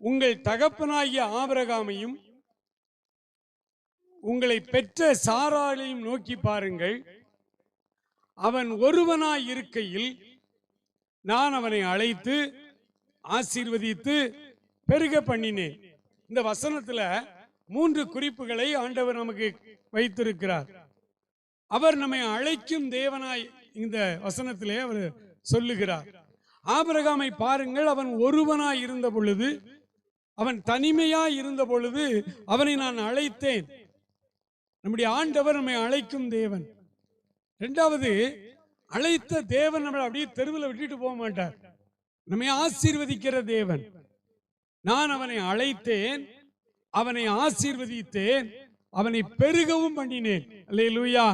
உங்கள் தகப்பனாகிய ஆபிரகாமையும் உங்களை பெற்ற சாராளையும் நோக்கி பாருங்கள். அவன் ஒருவனாய் இருக்கையில் நான் அவனை அழைத்து ஆசீர்வதித்து பெருக பண்ணினேன். இந்த வசனத்துல 3 குறிப்புகளை ஆண்டவர் நமக்கு வைத்திருக்கிறார். அவர் நம்மை அழைக்கும் தேவனாய் இந்த வசனத்திலே அவர் சொல்லுகிறார். ஆபிரகாமை பாருங்கள், அவன் ஒருவனாய் இருந்த பொழுது, அவன் தனிமையாய் இருந்த பொழுது அவனை நான் அழைத்தேன். நம்முடைய ஆண்டவர் நம்மை அழைக்கும் தேவன். இரண்டாவது, அழைத்த தேவன் நம்மளை அப்படியே தெருவில் விட்டுட்டு போக மாட்டார். நம்மை ஆசீர்வதிக்கிற தேவன். நான் அவனை அழைத்தேன், அவனை ஆசீர்வதித்தேன், அவனை பெருகவும் பண்ணினேன். அல்லேலூயா,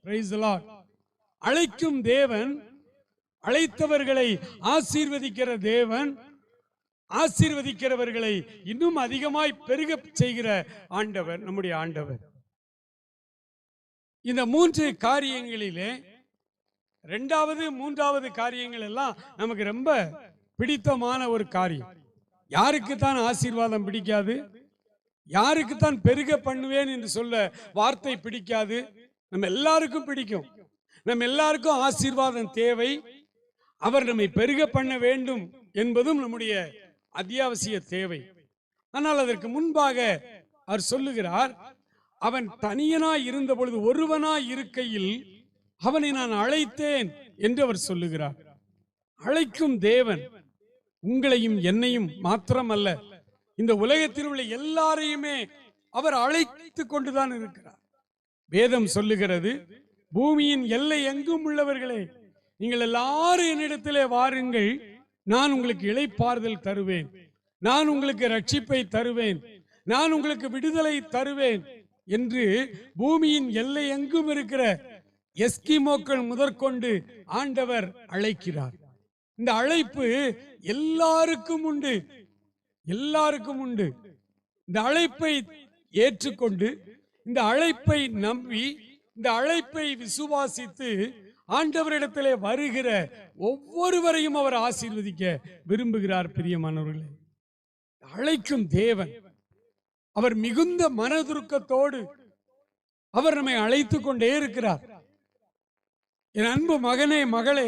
பிரைஸ் தி லார்ட். அழைக்கும் தேவன், அழைத்தவர்களை ஆசீர்வதிக்கிற தேவன், ஆசீர்வதிக்கிறவர்களை இன்னும் அதிகமாய் பெருக செய்கிற ஆண்டவர் நம்முடைய ஆண்டவர். இந்த 3 காரியங்களிலே 2வது 3வது காரியங்கள் எல்லாம் நமக்கு ரொம்ப பிடித்தமான ஒரு காரியம். யாருக்குத்தான் ஆசீர்வாதம் பிடிக்காது? யாருக்குத்தான் பெருக பண்ணுவேன் என்று சொல்ல வார்த்தை பிடிக்காது? நம்ம எல்லாருக்கும் பிடிக்கும். நம்ம எல்லாருக்கும் ஆசீர்வாதம் தேவை. அவர் நம்மை பெருக பண்ண வேண்டும் என்பதும் நம்முடைய அத்தியாவசிய தேவை. ஆனால் அதற்கு முன்பாக அவர் சொல்லுகிறார், அவன் தனியனாய் இருந்த பொழுது, ஒருவனாய் இருக்கையில் அவனை நான் அழைத்தேன் என்று அவர் சொல்லுகிறார். அழைக்கும் தேவன் உங்களையும் என்னையும் மாத்திரமல்ல, இந்த உலகத்தில் உள்ள எல்லாரையுமே அவர் அழைத்து கொண்டுதான் இருக்கிறார். வேதம் சொல்லுகிறது, பூமியின் எல்லை எங்கும் உள்ளவர்களே, நீங்கள் எல்லாரும் என்னிடத்திலே வாருங்கள், நான் உங்களுக்கு இளைப்பாறுதல் தருவேன், நான் உங்களுக்கு ரட்சிப்பை தருவேன், நான் உங்களுக்கு விடுதலை தருவேன் என்று பூமியின் எல்லை எங்கும் இருக்கிற எஸ்கிமோக்கள் முதற்கொண்டு ஆண்டவர் அழைக்கிறார். இந்த அழைப்பு எல்லாருக்கும் உண்டு, எல்லாருக்கும் உண்டு. இந்த அழைப்பை ஏற்றுக்கொண்டு, இந்த அழைப்பை நம்பி, இந்த அழைப்பை விசுவாசித்து ஆண்டவரிடத்திலே வருகிற ஒவ்வொருவரையும் அவர் ஆசீர்வதிக்க விரும்புகிறார். பிரியமானவர்களே, அழைக்கும் தேவன் அவர் மிகுந்த மனதுருக்கத்தோடு அவர் நம்மை அழைத்து கொண்டே இருக்கிறார். என் அன்பு மகனே, மகளே,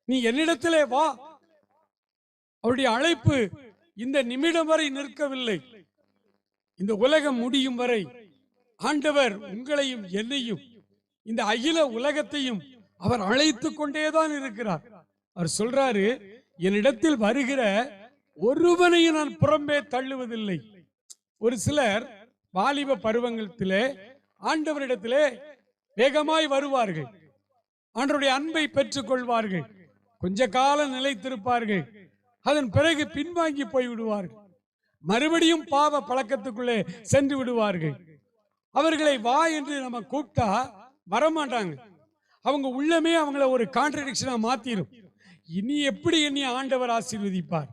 நீ என்னிடத்திலே வா. அவருடைய அழைப்பு இந்த நிமிடம் வரை நிற்கவில்லை. இந்த உலகம் முடியும் வரை ஆண்டவர் உங்களையும் என்னையும், இந்த அகில உலகத்தையும் அவர் அழைத்து கொண்டேதான் இருக்கிறார். அவர் சொல்றாரு, என்னிடத்தில் வருகிற ஒருவனையும் நான் புறம்பே தள்ளுவதில்லை. ஒரு சிலர் வாலிப பருவத்திலே ஆண்டவரிடத்திலே வேகமாய் வருவார்கள், ஆண்டவருடைய அன்பை பெற்றுக் கொள்வார்கள், கொஞ்ச காலம் நிலைத்திருப்பார்கள், அதன் பிறகு பின்வாங்கி போய் விடுவார்கள், மறுபடியும் பாவ பழக்கத்துக்குள்ளே சென்று விடுவார்கள். அவர்களை வா என்று நம்ம கூப்பிட்டா வரமாட்டாங்க. அவங்க உள்ளமே அவங்கள ஒரு கான்ட்ரடிக்ஷனா மாத்திரும். இனி எப்படி என்னை ஆண்டவர் ஆசீர்வதிப்பார்?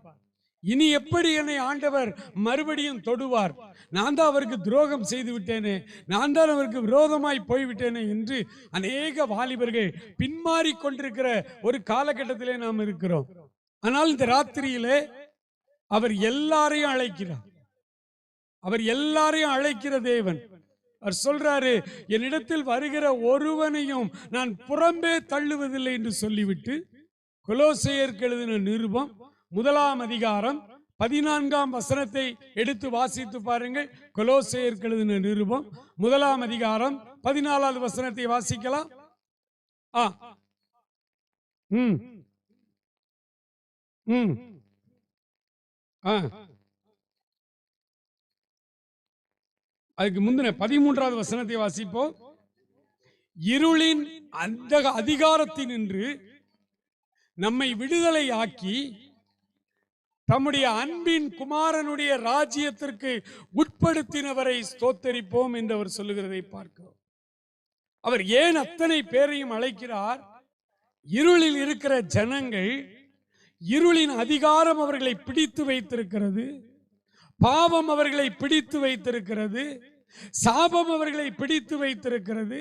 இனி எப்படி என்னை ஆண்டவர் மறுபடியும் தொடுவார்? நான் தான் அவருக்கு துரோகம் செய்து விட்டேனே, நான் தான் அவருக்கு விரோதமாய் போய்விட்டேனே என்று அநேக வாலிபர்கள் பின்மாறி கொண்டிருக்கிற ஒரு காலகட்டத்திலே நாம் இருக்கிறோம். ஆனால் இந்த ராத்திரியிலே அவர் எல்லாரையும் அழைக்கிறார். அவர் எல்லாரையும் அழைக்கிற தேவன். அவர் சொல்றாரு, என்னிடத்தில் வருகிற ஒருவனையும் நான் புறம்பே தள்ளுவதில்லை என்று சொல்லிவிட்டு, கொலோசையருக்கு எழுதின நிருபம் 1ஆம் அதிகாரம் 14ஆம் வசனத்தை எடுத்து வாசித்து பாருங்கள். கொலோசையருக்கு எழுதின நிருபம் 1ஆம் அதிகாரம் 14வது வசனத்தை வாசிக்கலாம். அதுக்கு முந்தின 13வது வசனத்தை வாசிப்போம். இருளின் அந்த அதிகாரத்தினின்று நம்மை விடுதலை ஆக்கி தம்முடைய அன்பின் குமாரனுடைய ராஜ்யத்திற்கு உட்படுத்தினவரை ஸ்தோத்தரிப்போம் என்று அவர் சொல்லுகிறதை பார்க்கிறோம். அவர் ஏன் அத்தனை பேரையும் அழைக்கிறார்? இருளில் இருக்கிற ஜனங்கள், இருளின் அதிகாரம் அவர்களை பிடித்து வைத்திருக்கிறது, பாவம் அவர்களை பிடித்து வைத்திருக்கிறது, சாபம் அவர்களை பிடித்து வைத்திருக்கிறது,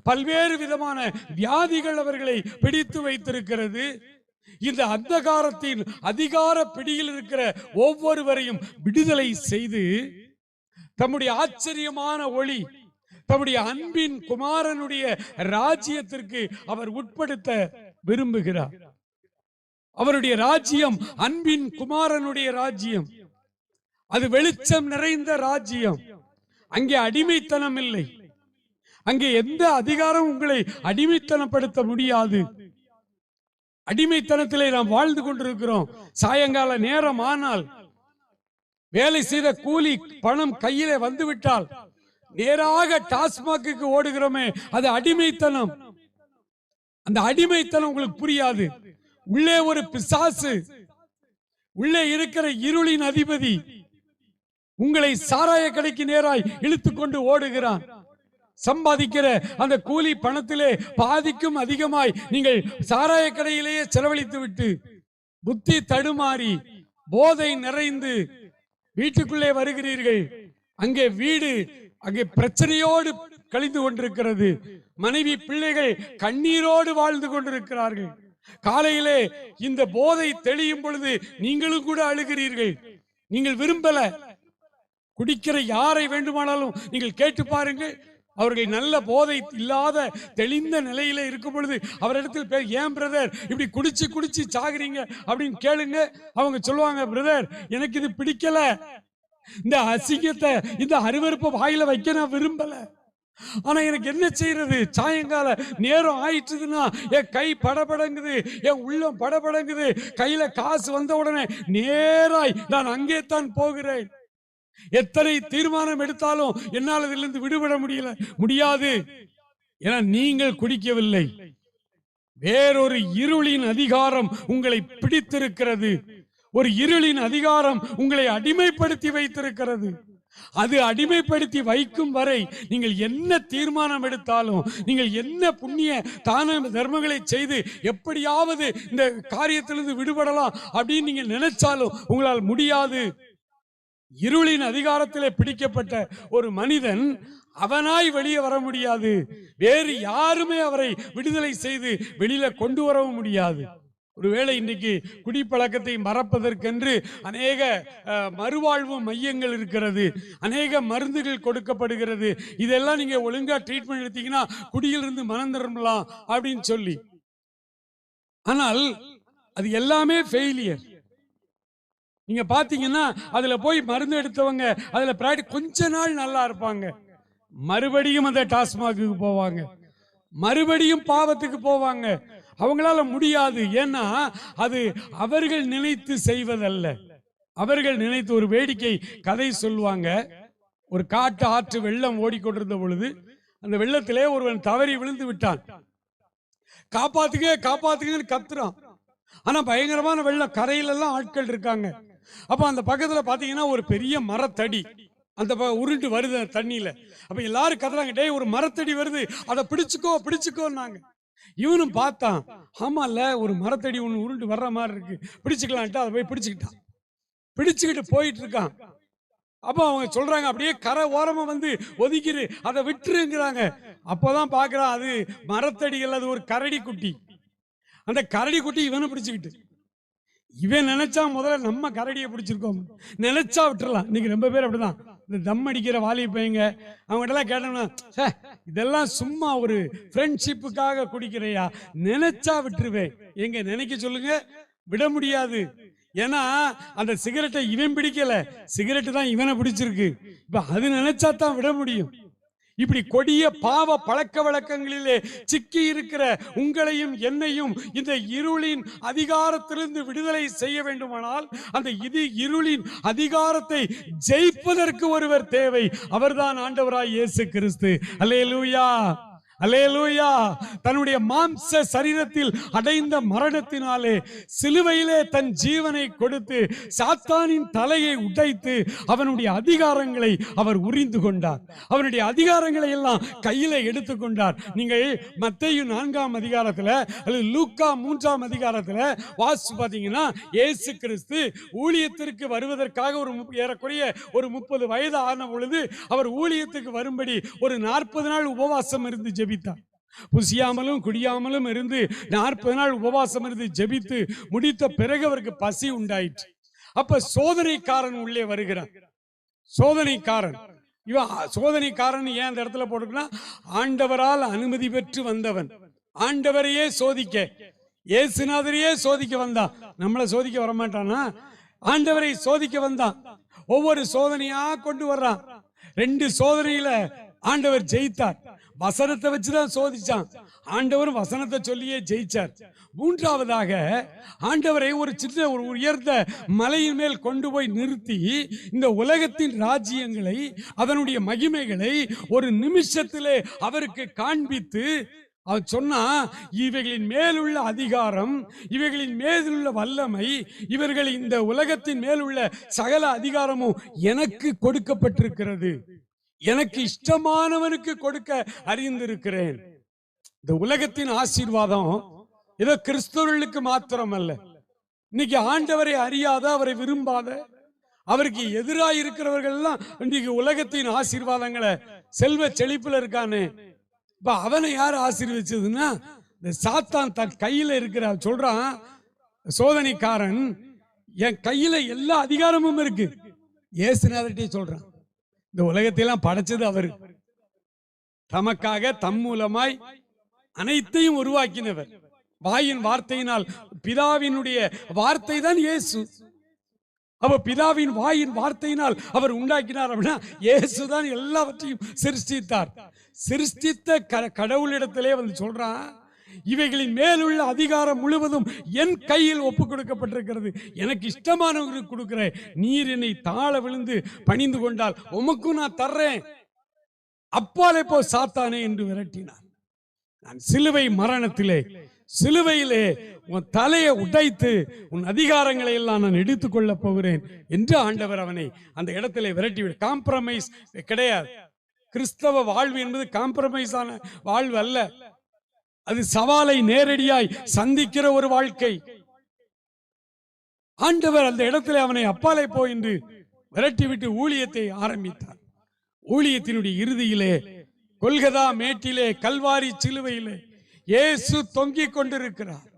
பல்வேறு விதமான வியாதிகள் அவர்களை பிடித்து வைத்திருக்கிறது. இந்த அந்தகாரத்தின் அதிகார பிடியில் இருக்கிற ஒவ்வொருவரையும் விடுதலை செய்து தம்முடைய ஆச்சரியமான ஒளி, தம்முடைய அன்பின் குமாரனுடைய ராஜ்யத்திற்கு அவர் உட்படுத்த விரும்புகிறார். அவருடைய ராஜ்யம் அன்பின் குமாரனுடைய ராஜ்யம். அது வெளிச்சம் நிறைந்த ராஜ்யம். அங்கே அடிமைத்தனம் இல்லை. அங்கே எந்த அதிகாரம் உங்களை அடிமைத்தனப்படுத்த முடியாது. அடிமைத்தனத்திலே நாம் வாழ்ந்து கொண்டிருக்கிறோம். சாயங்கால நேரம் ஆனால், வேலை செய்த கூலி பணம் கையிலே வந்துவிட்டால் நேராக டாஸ்மாக்கு ஓடுகிறோமே, அது அடிமைத்தனம். அந்த அடிமைத்தனம் உங்களுக்கு புரியாது. உள்ளே ஒரு பிசாசு, உள்ளே இருக்கிற இருளின் அதிபதி உங்களை சாராய கடைக்கு நேராய் இழுத்துக்கொண்டு ஓடுகிறான். சம்பாதிக்கிற அந்த கூலி பணத்திலே பாதிக்கும் அதிகமாய் நீங்கள் சாராய கடையிலேயே செலவழித்து விட்டு புத்தி தடுமாறி போதை நிறைந்து வீட்டுக்குள்ளே வருகிறீர்கள். அங்கே வீடு அங்கே பிரச்சனையோடு கழிந்து கொண்டிருக்கிறது. மனைவி பிள்ளைகள் கண்ணீரோடு வாழ்ந்து கொண்டிருக்கிறார்கள். காலையிலே இந்த போதை தெளியும் பொழுது நீங்களும் கூட அழுகிறீர்கள். நீங்கள் விரும்பல. குடிக்கிற யாரை வேண்டுமானாலும் நீங்கள் கேட்டு பாருங்கள். அவர்கள் நல்ல போதை இல்லாத தெளிந்த நிலையில இருக்கும் பொழுது அவரிடத்தில் ஏன் பிரதர் இப்படி குடிச்சு குடிச்சு சாகுறீங்க அப்படின்னு கேளுங்க. அவங்க சொல்லுவாங்க, பிரதர் எனக்கு இது பிடிக்கல, இந்த அசிங்கத்தை இந்த அருவருப்பை வாயில வைக்க நான் விரும்பல, ஆனா எனக்கு என்ன செய்யறது, சாயங்கால நேரம் ஆயிட்டுதுன்னா என் கை படபடங்குது, என் உள்ளம் படபடங்குது, கையில காசு வந்த உடனே நேராய் நான் அங்கே தான் போகிறேன். எத்தனை தீர்மானம் எடுத்தாலும் என்னால் இதிலிருந்து விடுபட முடியாது. ஏன்னா நீங்கள் குடிக்கவில்லை. வேறொரு இருளின் அதிகாரம் உங்களை பிடித்திருக்கிறது. ஒரு இருளின் அதிகாரம் உங்களை அடிமைப்படுத்தி வைத்திருக்கிறது. அது அடிமைப்படுத்தி வைக்கும் வரை நீங்கள் என்ன தீர்மானம் எடுத்தாலும், நீங்கள் என்ன புண்ணிய தான தர்மங்களை செய்து எப்படியாவது இந்த காரியத்திலிருந்து விடுபடலாம் அப்படின்னு நீங்க நினைச்சாலும் உங்களால் முடியாது. இருளின் அதிகாரத்திலே பிடிக்கப்பட்ட ஒரு மனிதன் அவனாய் வெளியே வர முடியாது. வேறு யாருமே அவரை விடுதலை செய்து வெளியில கொண்டு வரவும் முடியாது. ஒருவேளை இன்றைக்கு குடிப்பழக்கத்தை மறப்பதற்கென்று அநேக மறுவாழ்வு மையங்கள் இருக்கிறது, அநேக மருந்துகள் கொடுக்கப்படுகிறது. இதெல்லாம் நீங்க ஒழுங்கா ட்ரீட்மெண்ட் எடுத்தீங்கன்னா குடியிலிருந்து மனம் திரும்பலாம் அப்படின்னு சொல்லி. ஆனால் அது எல்லாமே ஃபெயிலியர். நீங்க பாத்தீங்கன்னா அதுல போய் மருந்து எடுத்தவங்க அதுல கொஞ்ச நாள் நல்லா இருப்பாங்க, மறுபடியும் அந்த டாஸ்மாக்கு போவாங்க, மறுபடியும் பாவத்துக்கு போவாங்க. அவங்களால முடியாது. ஏன்னா அது அவர்கள் நினைத்து செய்வதல்ல. அவர்கள் நினைத்து ஒரு வேடிக்கை கதை சொல்லுவாங்க. ஒரு காட்டு ஆற்று வெள்ளம் ஓடிக்கொண்டிருந்த பொழுது அந்த வெள்ளத்திலே ஒருவன் தவறி விழுந்து விட்டான். காப்பாத்துங்க காப்பாத்துங்கன்னு கத்துறான். ஆனா பயங்கரமான வெள்ளம், கரையிலெல்லாம் ஆட்கள் இருக்காங்க. அப்ப அந்த பக்கத்துல பாத்தீங்கன்னா ஒரு பெரிய மரத்தடி அந்த உருண்டு வருது தண்ணியில. அப்ப எல்லாரும் கத்துறாங்க, டேய் ஒரு மரத்தடி வருது, அதை பிடிச்சுக்கோ பிடிச்சுக்கோன்னாங்க. இவனும் பார்த்தான், ஆமால ஒரு மரத்தடி ஒண்ணு உருண்டு வர்ற மாதிரி இருக்கு, பிடிச்சுக்கலான்ட்டு அதை போய் பிடிச்சுக்கிட்டு போயிட்டு இருக்கான். அப்ப அவங்க சொல்றாங்க, அப்படியே கரை ஓரமா வந்து ஒதுக்கிடு, அதை விட்டுருங்கிறாங்க. அப்பதான் பாக்குறான் அது மரத்தடிகள், அது ஒரு கரடி குட்டி. அந்த கரடி குட்டி இவனை பிடிச்சுக்கிட்டு, இவன் நினைச்சா முதல்ல நம்ம கரடியை பிடிச்சிருக்கோம் நினைச்சா விட்டுறலாம். இன்னைக்கு ரொம்ப பேர் அப்படிதான். இந்த தம் அடிக்கிற வாலி பையங்க அவங்ககிட்ட எல்லாம் கேட்டோம்னா, இதெல்லாம் சும்மா ஒரு ஃப்ரெண்ட்ஷிப்புக்காக குடிக்கிறையா, நினைச்சா விட்டுருவேன். எங்க நினைக்க சொல்லுங்க, விட முடியாது. ஏன்னா அந்த சிகரெட்டை இவன் பிடிக்கல, சிகரெட்டு தான் இவனை பிடிச்சிருக்கு. இப்ப அது நினைச்சா தான் விட முடியும். இப்படி கொடிய பாவ பழக்க வழக்கங்களிலே சிக்கி இருக்கிற உங்களையும் என்னையும் இந்த இருளின் அதிகாரத்திலிருந்து விடுதலை செய்ய வேண்டுமானால் அந்த இருளின் அதிகாரத்தை ஜெயிப்பதற்கு ஒருவர் தேவை. அவர்தான் ஆண்டவராய் இயேசு கிறிஸ்து. அல்லேலூயா அல்லேலூயா. தன்னுடைய மாம்ச சரீரத்தில் அடைந்த மரணத்தினாலே சிலுவையிலே தன் ஜீவனை கொடுத்து சாத்தானின் தலையை உடைத்து அவனுடைய அதிகாரங்களை அவர் உரிந்து கொண்டார். அவனுடைய அதிகாரங்களை எல்லாம் கையில எடுத்துக்கொண்டார். நீங்கள் மத்தேயு 4ஆம் அதிகாரத்துல அல்லது லூக்கா 3ஆம் அதிகாரத்துல வாசிச்சு பாத்தீங்கன்னா, இயேசு கிறிஸ்து ஊழியத்திற்கு வருவதற்காக ஏறக்குறைய ஒரு 30 வயது ஆன பொழுது அவர் ஊழியத்துக்கு வரும்படி ஒரு 40 நாள் உபவாசம் இருந்து ஜெபித்தார். புசியாமலும் குடியாமலும் இருந்து 40 நாள் உபவாசம் இருந்து ஜெபித்து முடித்த பிறகு அவருக்கு பசி உண்டாயிற்று. அப்ப சோதனைக்காரன் உள்ளே வருகிறான். சோதனைக்காரன், இவன் சோதனைக்காரன் ஏன் அந்த இடத்துல போட்டுக்கனா, ஆண்டவரால் அனுமதி பெற்று வந்தவன், ஆண்டவரையே சோதிக்க, இயேசுநாதரையே சோதிக்க வந்தான். நம்மளை சோதிக்க வரமாட்டானா? ஆண்டவரை சோதிக்க வந்தான். ஒவ்வொரு சோதனையா கொண்டு வர்றான். 2 சோதனையில ஆண்டவர் ஜெயித்தார். வசனத்தை வச்சுதான் சோதிச்சான், ஆண்டவர் வசனத்தை சொல்லியே ஜெயிச்சார். 3ஆவதாக ஆண்டவரை ஒரு சின்ன ஒரு உயர்ந்த மலையின் மேல் கொண்டு போய் நிறுத்தி இந்த உலகத்தின் ராஜ்யங்களை, அதனுடைய மகிமைகளை ஒரு நிமிஷத்திலே அவருக்கு காண்பித்து அவர் சொன்னா, இவைகளின் மேலுள்ள அதிகாரம், இவைகளின் மேலுள்ள வல்லமை, இவர்கள் இந்த உலகத்தின் மேலுள்ள சகல அதிகாரமும் எனக்கு கொடுக்கப்பட்டிருக்கிறது, எனக்கு இஷ்டமானவனுக்கு கொடுக்க அறிந்திருக்கிறேன். இந்த உலகத்தின் ஆசீர்வாதம் ஏதோ கிறிஸ்தவர்களுக்கு மாத்திரம் அல்ல. இன்னைக்கு ஆண்டவரை அறியாத, அவரை விரும்பாத, அவருக்கு எதிராக இருக்கிறவர்கள் எல்லாம் இன்னைக்கு உலகத்தின் ஆசீர்வாதங்களை, செல்வ செழிப்புல இருக்கானே, இப்ப அவனை யார் ஆசீர்வதிச்சதுன்னா, இந்த சாத்தான் தன் கையில இருக்கிற சொல்றான். சோதனைக்காரன், என் கையில எல்லா அதிகாரமும் இருக்கு. இயேசுநாதர்கிட்டே சொல்றான், இந்த உலகத்தையெல்லாம் படைச்சது அவரு, தமக்காக தம் மூலமாய் அனைத்தையும் உருவாக்கினவர். வாயின் வார்த்தையினால், பிதாவினுடைய வார்த்தை தான் இயேசு. அப்ப பிதாவின் வாயின் வார்த்தையினால் அவர் உண்டாக்கினார் அப்படின்னா, இயேசுதான் எல்லாவற்றையும் சிருஷ்டித்தார். சிருஷ்டித்த கடவுளிடத்திலே வந்து சொல்றான், இவைகளின் மேலுள்ள அதிகாரம் முழுவதும் என் கையில் ஒப்பு கொடுக்கப்பட்டிருக்கிறது, எனக்கு இஷ்டமானவங்களுக்கு கொடுக்கிறேன், நீர் என்னை தாழ விழுந்து பணிந்து கொண்டால் உமக்கும் நான் தர்றேன், அப்பாலே போ சாத்தானே என்று விரட்டினார். நான் சிலுவை மரணத்திலே, சிலுவையிலே உன் தலையை உடைத்து உன் அதிகாரங்களை எல்லாம் நான் எடுத்துக் கொள்ள போகிறேன் என்று ஆண்டவர் அவனை அந்த இடத்திலே விரட்டிவிட. காம்ப்ரமைஸ் கிடையாது. கிறிஸ்தவ வாழ்வு என்பது காம்ப்ரமைஸ் ஆன வாழ்வு அல்ல. அது சவாலை நேரடியாய் சந்திக்கிற ஒரு வாழ்க்கை. ஆண்டவர் அந்த இடத்திலே அவனை அப்பாலே போ என்று விரட்டிவிட்டு ஊழியத்தை ஆரம்பித்தார். ஊழியத்தினுடைய இறுதியிலே கொல்கதா மேட்டிலே, கல்வாரி சிலுவையிலே இயேசு தொங்கிக் கொண்டிருக்கிறார்.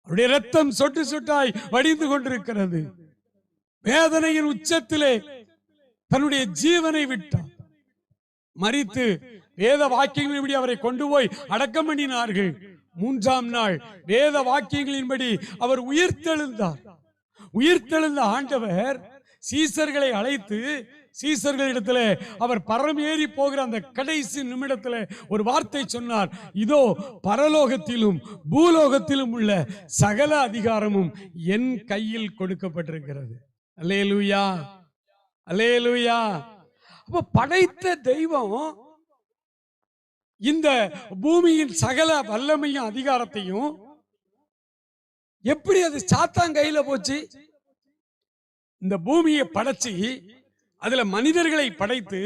அவருடைய ரத்தம் சொட்டு சொட்டாய் வடிந்து கொண்டிருக்கிறது. வேதனையின் உச்சத்திலே தன்னுடைய ஜீவனை விட்டார். மரித்து வேத வாக்கியங்களின்படி அவரை கொண்டு போய் அடக்கம் பண்ணினார்கள். 3ஆம் நாள் வேத வாக்கியங்களின்படி அவர் உயிர்த்தெழுந்தார். உயிர்த்தெழுந்த ஆண்டவர் சீசர்களை அழைத்து, சீசர்களிடத்தில் அவர் பரமேறி போகிற அந்த கடைசி நிமிடத்தில் ஒரு வார்த்தை சொன்னார், இதோ பரலோகத்திலும் பூலோகத்திலும் உள்ள சகல அதிகாரமும் என் கையில் கொடுக்கப்பட்டிருக்கிறது. அல்லேலூயா, அல்லேலூயா. அப்ப படைத்த தெய்வம் இந்த பூமியின் சகல வல்லமையும் அதிகாரத்தையும் எப்படி அது சாத்தான் கையில போச்சு? இந்த பூமியை படைச்சு அதுல மனிதர்களை படைத்து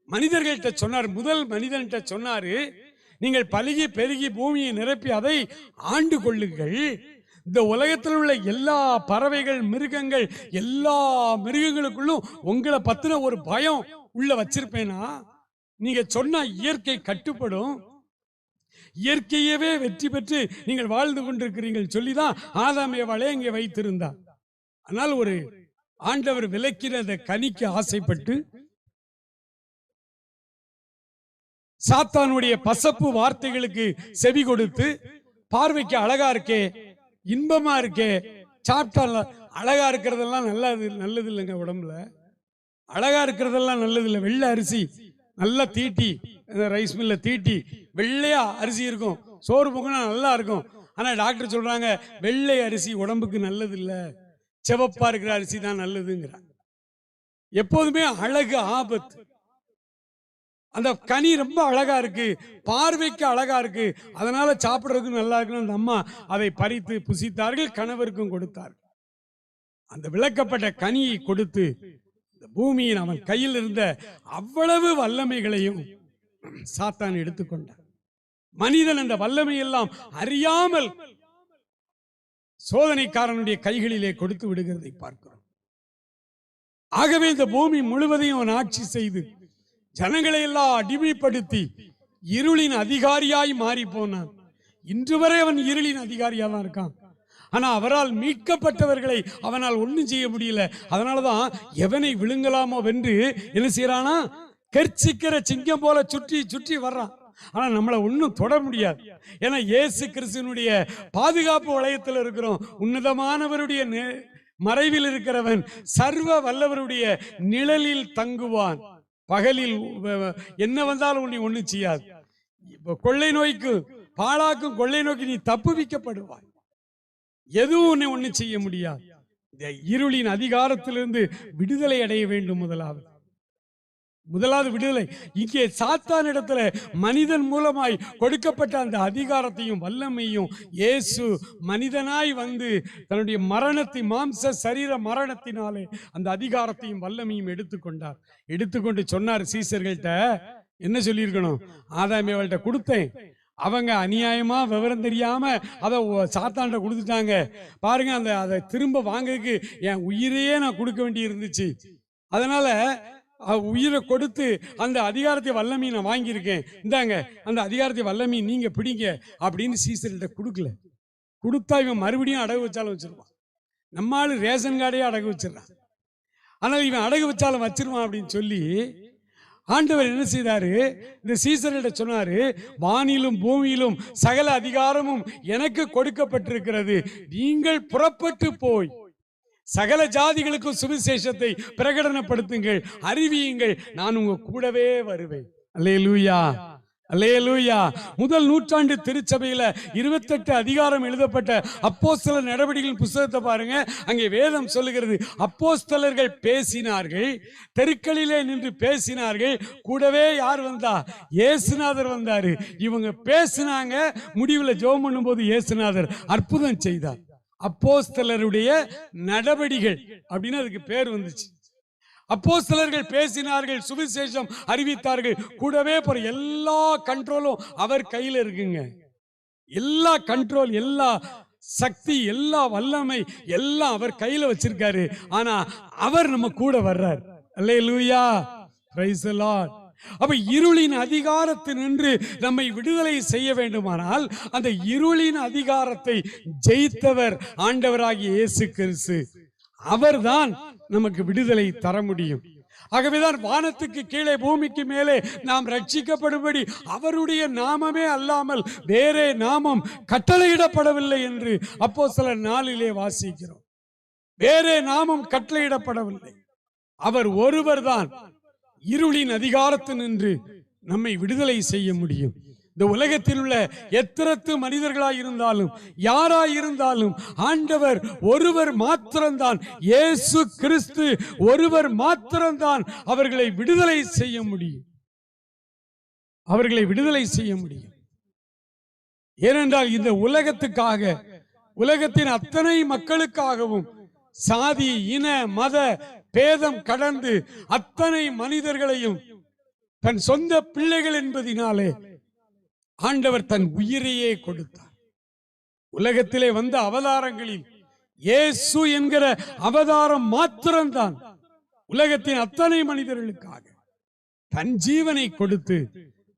மனிதர்கள்ட்ட சொன்னார், முதல் மனிதன்கிட்ட சொன்னாரு, நீங்கள் பலுகி பெருகி பூமியை நிரப்பி அதை ஆண்டு கொள்ளுங்கள். இந்த உலகத்தில் உள்ள எல்லா பறவைகள், மிருகங்கள், எல்லா மிருகங்களுக்குள்ளும் உங்களை பத்தின ஒரு பயம் உள்ள வச்சிருப்பேனா? நீங்க சொன்ன இயற்கை கட்டுப்படும், இயற்கையவே வெற்றி பெற்று நீங்கள் வாழ்ந்து கொண்டிருக்கிறீர்கள் சொல்லிதான் ஆதாம் ஏவாளை இங்கே வைத்திருந்தார். ஆனால் ஒரு ஆண்டவர் விலக்கின அந்த கனிக்கு ஆசைப்பட்டு சாத்தானுடைய பசப்பு வார்த்தைகளுக்கு செவி கொடுத்து, பார்வைக்கு அழகா இருக்கே, இன்பமா இருக்கே, சாப்பிட்டா அழகா இருக்கிறதெல்லாம் நல்லது இல்லைங்க. உடம்புல அழகா இருக்கிறதெல்லாம் நல்லது இல்லை. வெள்ளை அரிசி நல்லா தீட்டி, ரைஸ் மில்ல தீட்டி வெள்ளையா அரிசி இருக்கும், சோறு பொங்கினா நல்லா இருக்கும். ஆனா டாக்டர் சொல்றாங்க, வெள்ளை அரிசி உடம்புக்கு நல்லது இல்லை, சிவப்பா இருக்கிற அரிசி தான் நல்லதுங்கிறாங்க. எப்போதுமே அழகு ஆபத்து. அந்த கனி ரொம்ப அழகா இருக்கு, பார்வைக்கு அழகா இருக்கு, அதனால சாப்பிடுறதுக்கு நல்லா இருக்குன்னு அந்த அம்மா அதை பறித்து புசித்தார்கள், கணவருக்கும் கொடுத்தார்கள். அந்த விளக்கப்பட்ட கனியை கொடுத்து இந்த பூமியின் அவன் கையில் இருந்த அவ்வளவு வல்லமைகளையும் சாத்தான் எடுத்துக்கொண்டான். மனிதன் அந்த வல்லமையெல்லாம் அறியாமல் சோதனைக்காரனுடைய கைகளிலே கொடுத்து விடுகிறதை பார்க்கிறோம். ஆகவே இந்த பூமி முழுவதையும் அவன் ஆட்சி செய்து ஜனங்களை எல்லாம் அடிமைப்படுத்தி இருளின் அதிகாரியாய் மாறி போனான். இன்று வரை அவன் இருளின் அதிகாரியா தான் இருக்கான். ஆனா அவரால் மீட்கப்பட்டவர்களை அவனால் ஒண்ணும் செய்ய முடியல. அதனாலதான் எவனை விழுங்கலாமோ வென்று என்ன செய்யறானா, கர்ச்சிக்கிற சிங்கம் போல சுற்றி சுற்றி வர்றான். ஆனா நம்மளை ஒன்னும் தொட முடியாது. ஏன்னா இயேசு கிறிஸ்துவினுடைய பாதுகாப்பு வளையத்தில் இருக்கிறோம். உன்னதமானவருடைய மறைவில் இருக்கிறவன் சர்வ வல்லவருடைய நிழலில் தங்குவான். பகலில் என்ன வந்தாலும் உன்னை ஒண்ணும் செய்யாது. கொள்ளை நோய்க்கு பாழாக்கும் கொள்ளை நோக்கி நீ தப்புவிக்கப்படுவாய். எதுவும் உன்னை ஒண்ணும் செய்ய முடியாது. இந்த இருளின் அதிகாரத்திலிருந்து விடுதலை அடைய வேண்டும். முதலாவது விடுதலை இங்கே சாத்தான் இடத்துல மனிதன் மூலமாய் கொடுக்கப்பட்ட அந்த அதிகாரத்தையும் வல்லமையும் இயேசு மனிதனாய் வந்து தன்னுடைய மரணத்தை, மாம்ச சரீர மரணத்தினாலே அந்த அதிகாரத்தையும் வல்லமையும் எடுத்துக்கொண்டார். எடுத்துக்கொண்டு சொன்னார் சீசர்கள்ட்ட, என்ன சொல்லியிருக்கணும், ஆதாமேவள்கிட்ட கொடுத்தேன், அவங்க அநியாயமா விவரம் தெரியாம அதை சாத்தான்கிட்ட கொடுத்துட்டாங்க பாருங்க, அந்த அதை திரும்ப வாங்கறதுக்கு என் உயிரையே நான் கொடுக்க வேண்டி இருந்துச்சு. அதனால உயிரை கொடுத்து அந்த அதிகாரத்தை வல்லமையை நான் வாங்கியிருக்கேன், இந்தாங்க அந்த அதிகாரத்தை வல்லமையை நீங்க பிடிங்க அப்படின்னு சீசர்கிட்ட கொடுக்கல. கொடுத்தா இவன் மறுபடியும் அடகு வச்சாலும் வச்சிருவான். நம்மால ரேஷன் கார்டையே அடகு வச்சிடறான். ஆனால் இவன் அடகு வச்சாலும் வச்சிருவான் அப்படின்னு சொல்லி ஆண்டவர் என்ன செய்தாரு, இந்த சீசர்கிட்ட சொன்னாரு, வானிலும் பூமியிலும் சகல அதிகாரமும் எனக்கு கொடுக்கப்பட்டிருக்கிறது, நீங்கள் புறப்பட்டு போய் சகல ஜாதிகளுக்கும் சுவிசேஷத்தை பிரகடனப்படுத்துங்கள், அறிவியுங்கள், நான் உங்க கூடவே வருவேன். அல்லேலூயா, அல்லேலூயா. முதல் நூற்றாண்டு திருச்சபையில 28 அதிகாரம் எழுதப்பட்ட அப்போஸ்தலர் நடவடிக்கைகளின் புத்தகத்தை பாருங்க. அங்கே வேதம் சொல்லுகிறது, அப்போஸ்தலர்கள் பேசினார்கள், தெருக்களிலே நின்று பேசினார்கள், கூடவே யார் வந்தா, இயேசுநாதர் வந்தாரு. இவங்க பேசினாங்க, முடிவில் ஜெபம் பண்ணும்போது இயேசுநாதர் அற்புதம் செய்தார். அப்போஸ்தலருடைய நடவடிக்கைகள் அப்படின்னு அதுக்கு பேர் வந்துச்சு. அப்போஸ்தலர்கள் பேசினார்கள், சுவிசேஷம் அறிவித்தார்கள், கூடவே போற எல்லா கண்ட்ரோலும் அவர் கையில இருக்குங்க. எல்லா கண்ட்ரோல், எல்லா சக்தி, எல்லா வல்லமை எல்லாம் அவர் கையில வச்சிருக்காரு. ஆனா அவர் நம்ம கூட வர்றார். அல்லேலூயா, பிரைஸ் தி லார்ட். அப்ப இருளின் அதிகாரத்தினின்று நம்மை விடுதலை செய்ய வேண்டுமானால் அந்த இருளின் அதிகாரத்தை ஜெயித்தவர் ஆண்டவராகிய இயேசு கிறிஸ்து. அவர்தான் நமக்கு விடுதலை தர முடியும். ஆகவேதான் வானத்துக்கு கீழே பூமிக்கு மேலே நாம் ரட்சிக்கப்படும்படி அவருடைய நாமமே அல்லாமல் வேறே நாமம் கட்டளையிடப்படவில்லை என்று அப்போஸ்தலர் 4 வாசிக்கிறோம். வேறே நாமம் கட்டளையிடப்படவில்லை. அவர் ஒருவர் தான் இருளின் அதிகாரத்தினின்று நம்மை விடுதலை செய்ய முடியும். இந்த உலகத்தில் உள்ள எத்தரத்து மனிதர்களாய் இருந்தாலும் யாராயிருந்தாலும் ஆண்டவர் ஒருவர் மாத்திரம்தான், இயேசு கிறிஸ்து ஒருவர் மாத்திரம்தான் அவர்களை விடுதலை செய்ய முடியும். அவர்களை விடுதலை செய்ய முடியும். ஏனென்றால் இந்த உலகத்துக்காக, உலகத்தின் அத்தனை மக்களுக்காகவும் சாதி, இன, மத பேதம் கடந்து அத்தனை மனிதர்களையும் தன் சொந்த பிள்ளைகள் என்பதினாலே ஆண்டவர் தன் உயிரையே கொடுத்தார். உலகத்திலே வந்த அவதாரங்களில் இயேசு என்கிற அவதாரம் மாத்திரம்தான் உலகத்தின் அத்தனை மனிதர்களுக்காக தன் ஜீவனை கொடுத்து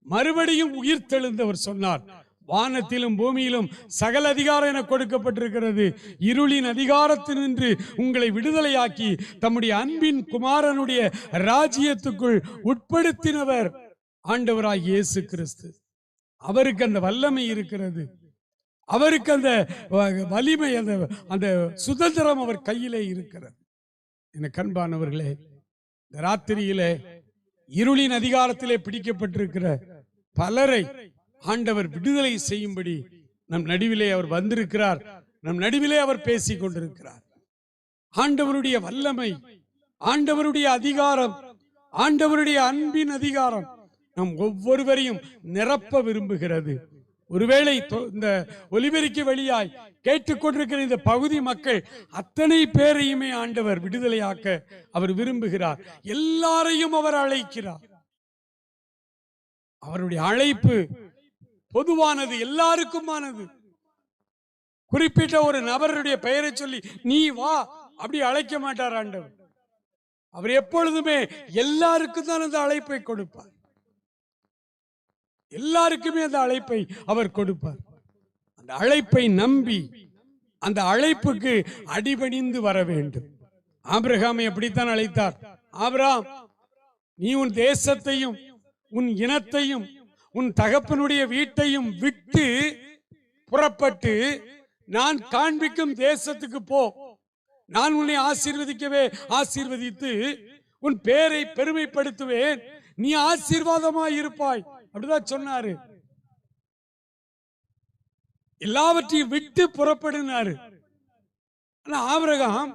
மறுபடியும் உயிர் தெழுந்தவர் சொன்னார், வானத்திலும் பூமியிலும் சகல அதிகாரம் என கொடுக்கப்பட்டிருக்கிறது, இருளின் அதிகாரத்தினின்று உங்களை விடுதலையாக்கி தம்முடைய அன்பின் குமாரனுடைய ராஜ்யத்துக்குள் உட்படுத்தினவர் ஆண்டவராகிய இயேசு கிறிஸ்து. அவருக்கு அந்த வல்லமை இருக்கிறது, அவருக்கு அந்த வலிமை, அந்த சுதந்திரம் அவர் கையிலே இருக்கிறது. என கண்பானவர்களே, இந்த ராத்திரியிலே இருளின் அதிகாரத்திலே பிடிக்கப்பட்டிருக்கிற பலரை ஆண்டவர் விடுதலை செய்யும்படி நம் நடுவிலே அவர் வந்திருக்கிறார். நம் நடுவிலே அவர் பேசிக் கொண்டிருக்கிறார். ஆண்டவருடைய வல்லமை, ஆண்டவருடைய அதிகாரம், ஆண்டவருடைய அன்பின் அதிகாரம் நம் ஒவ்வொருவரையும் நிரப்ப விரும்புகிறது. ஒருவேளை இந்த ஒலிபெருக்கி வழியாய் கேட்டுக்கொண்டிருக்கிற இந்த பகுதி மக்கள் அத்தனை பேரையுமே ஆண்டவர் விடுதலையாக்க அவர் விரும்புகிறார். எல்லாரையும் அவர் அழைக்கிறார். அவருடைய அழைப்பு பொதுவானது, எல்லாருக்குமானது. குறிப்பிட்ட ஒரு நபருடைய பெயரை சொல்லி நீ வா அப்படி அழைக்க மாட்டார் ஆண்டவர். அவர் எப்பொழுதுமே எல்லாருக்கும் தான் அந்த அழைப்பை கொடுப்பார். எல்லாருக்குமே அந்த அழைப்பை அவர் கொடுப்பார். அந்த அழைப்பை நம்பி அந்த அழைப்புக்கு அடிபணிந்து வர வேண்டும். ஆபிரகாமை அப்படித்தான் அழைத்தார். ஆபிரகாம், நீ உன் தேசத்தையும் உன் இனத்தையும் உன் தகப்பனுடைய வீட்டையும் விட்டு புறப்பட்டு நான் காண்பிக்கும் தேசத்துக்கு போ. நான் உன்னை ஆசீர்வதித்து உன் பேரை பெருமைப்படுத்துவேன். நீ ஆசீர்வாதமாய் இருப்பாய். அப்படிதான் சொன்னாரு. எல்லாவற்றையும் விட்டு புறப்படுனாரு. ஆனா ஆபிரகாம்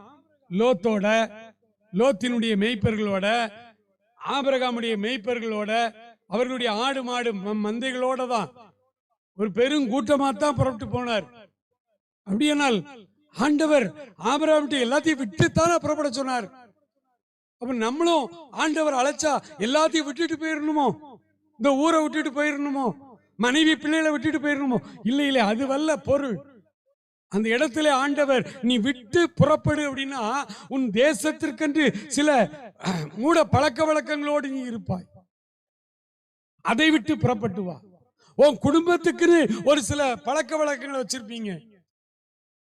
லோத்தினுடைய மேய்ப்பர்களோட, ஆபிரகாமுடைய மேய்ப்பர்களோட, அவர்களுடைய ஆடு மாடு மந்தைகளோட தான் ஒரு பெருங்கூட்டமா தான் புறப்பட்டு போனார். அப்படியானால் ஆண்டவர் ஆபிரகாம் எல்லாத்தையும் விட்டுத்தானே புறப்பட சொன்னார். அப்ப நம்மளும் ஆண்டவர் அழைச்சா எல்லாத்தையும் விட்டுட்டு போயிடணுமோ? இந்த ஊரை விட்டுட்டு போயிடணுமோ? மனைவி பிள்ளைகளை விட்டுட்டு போயிடணுமோ? இல்லை இல்லை, அது வல்ல பொருள். அந்த இடத்துல ஆண்டவர் நீ விட்டு புறப்படு அப்படின்னா உன் தேசத்திற்கென்று சில மூட பழக்க வழக்கங்களோடு நீ இருப்பாய். அதை விட்டு புறப்பட்டு வா. உன் குடும்பத்துக்குன்னு ஒரு சில பழக்க வழக்கங்களை வச்சிருப்பீங்க,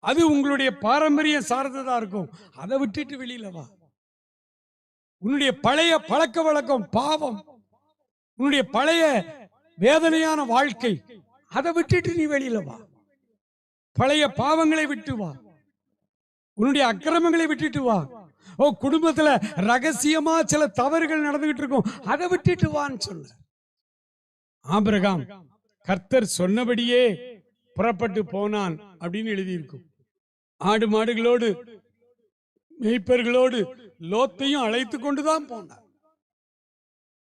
அது உங்களுடைய பாரம்பரியம் சார்ந்ததா இருக்கும். அதை விட்டுட்டு வெளியில வா. உன்னுடைய பழைய பழக்க வழக்கம் பாவம், உன்னுடைய பழைய வேதனையான வாழ்க்கை, அதை விட்டுட்டு நீ வெளியில வா. பழைய பாவங்களை விட்டு வா. உன்னுடைய அக்கிரமங்களை விட்டுட்டு வா. ஓ, குடும்பத்துல ரகசியமா சில தவறுகள் நடந்துகிட்டு இருக்கும், அதை விட்டுட்டு வான்னு சொல்ல. ஆபிரகாம் கர்த்தர் சொன்னபடியே புறப்பட்டு போனான் அப்படின்னு எழுதியிருக்கும். ஆடு மாடுகளோடு மேய்ப்பர்களோடு லோத்தையும் அழைத்து கொண்டுதான் போனார்.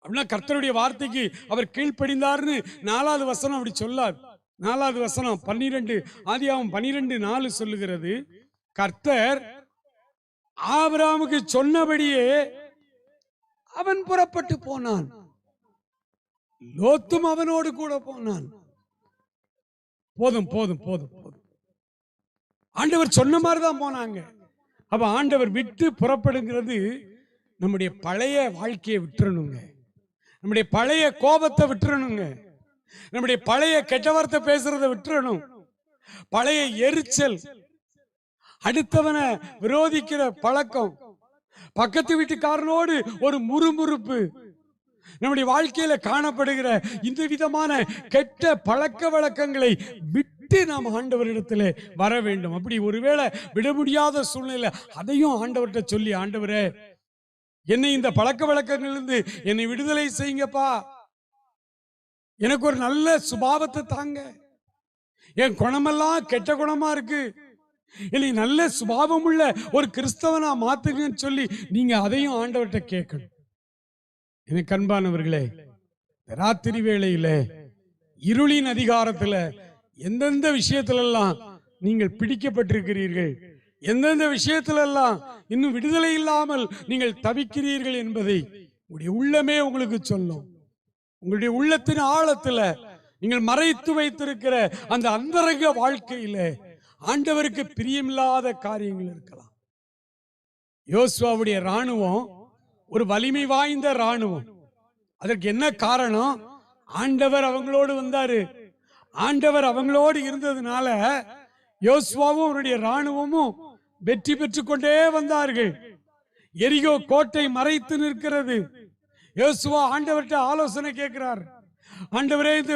அப்படின்னா கர்த்தருடைய வார்த்தைக்கு அவர் கீழ்ப்படிந்தார்னு 4வது வசனம் அப்படி சொல்லார். 4வது வசனம் 12 ஆதியாகமம் 12:4 சொல்லுகிறது, கர்த்தர் ஆபிரகாமுக்கு சொன்னபடியே அவன் புறப்பட்டு போனான், லோத்தும் அவனோடு கூட போனான். போதும் போதும் போதும் போதும். ஆண்டவர் சொன்ன மாதிரிதான் போனாங்க. அப்ப ஆண்டவர் விட்டு புறப்படுங்கிறது நம்முடைய பழைய வாழ்க்கையை விட்டுறணுங்க. நம்முடைய பழைய கோபத்தை விட்டுறணுங்க. நம்முடைய பழைய கெட்ட வார்த்தை பேசுறதை விட்டுறணும். பழைய எரிச்சல், அடுத்தவனை விரோதிக்கிற பழக்கம், பக்கத்து வீட்டுக்காரனோடு ஒரு முறுமுறுப்பு, நம்முடைய வாழ்க்கையில காணப்படுகிற இந்த விதமான கெட்ட பழக்க வழக்கங்களை விட்டு நாம் ஆண்டவரிடத்தில் வர வேண்டும். அப்படி ஒருவேளை விட முடியாத சூழ்நிலை, அதையும் ஆண்டவர்கிட்ட சொல்லி, ஆண்டவரே என்னை இந்த பழக்க வழக்கங்களிலிருந்து என்னை விடுதலை செய்யுங்கப்பா, எனக்கு ஒரு நல்ல சுபாவத்தை தாங்க, என் குணமெல்லாம் கெட்ட குணமா இருக்கு, என்னை நல்ல சுபாவம் உள்ள ஒரு கிறிஸ்தவனா மாத்துங்கன்னு சொல்லி நீங்க அதையும் ஆண்டவர்கிட்ட கேட்கணும். எனக்கு அன்பானவர்களே, ராத்திரி வேளையில இருளின் அதிகாரத்துல எந்தெந்த விஷயத்திலெல்லாம் நீங்கள் பிடிக்கப்பட்டிருக்கிறீர்கள், எந்தெந்த விஷயத்திலெல்லாம் இன்னும் விடுதலை இல்லாமல் நீங்கள் தவிக்கிறீர்கள் என்பதை உங்களுடைய உள்ளமே உங்களுக்கு சொல்லும். உங்களுடைய உள்ளத்தின் ஆழத்துல நீங்கள் மறைத்து வைத்திருக்கிற அந்த அந்தரங்க வாழ்க்கையில ஆண்டவருக்கு பிரியமில்லாத காரியங்கள் இருக்கலாம். யோசுவாவுடைய ராணுவம் ஒரு வலிமை வாய்ந்த ராணுவம். அதற்கு என்ன காரணம்? ஆண்டவர் அவங்களோடு வந்தாரு. ஆண்டவர் அவங்களோடு இருந்ததுனால யோசுவாவும் அவருடைய ராணுவமும் வெற்றி பெற்றுக் கொண்டே வந்தார்கள். எரிகோ கோட்டை மறைத்து நிற்கிறது. யோசுவா ஆண்டவர்கிட்ட ஆலோசனை கேட்கிறார். ஆண்டவரே, இந்த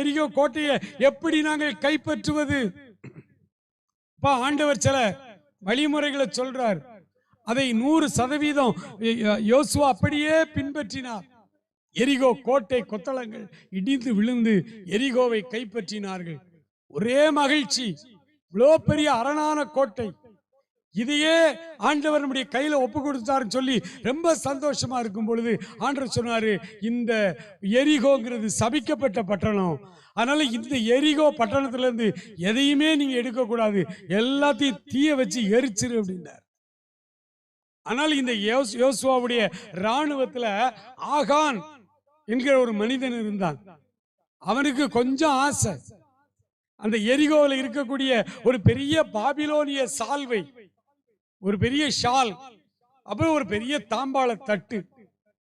எரிகோ கோட்டையை எப்படி நாங்கள் கைப்பற்றுவது? ஆண்டவர் சில வழிமுறைகளை சொல்றார். அதை 100% யோசுவா அப்படியே பின்பற்றினார். எரிகோ கோட்டை கொத்தளங்கள் இடிந்து விழுந்து எரிகோவை கைப்பற்றினார்கள். ஒரே மகிழ்ச்சி. இவ்வளோ பெரிய அரணான கோட்டை, இதையே ஆண்டவர் நம்முடைய கையில ஒப்பு கொடுத்தாருன்னு சொல்லி ரொம்ப சந்தோஷமா இருக்கும் பொழுது ஆண்டவர் சொன்னாரு, இந்த எரிகோங்கிறது சபிக்கப்பட்ட பட்டணம், அதனால இந்த எரிகோ பட்டணத்துல இருந்து எதையுமே நீங்க எடுக்க கூடாது, எல்லாத்தையும் தீய வச்சு எரிச்சிரு அப்படின்னார். ஆனால் இந்த யோசுவாவுடைய ராணுவத்துல ஆகான் என்கிற ஒரு மனிதன் இருந்தான். அவனுக்கு கொஞ்சம் ஆசை, அந்த எரிகோவில் இருக்கக்கூடிய ஒரு பெரிய பாபிலோனிய சால்வை, ஒரு பெரிய ஷால், அப்புறம் ஒரு பெரிய தாம்பாள தட்டு,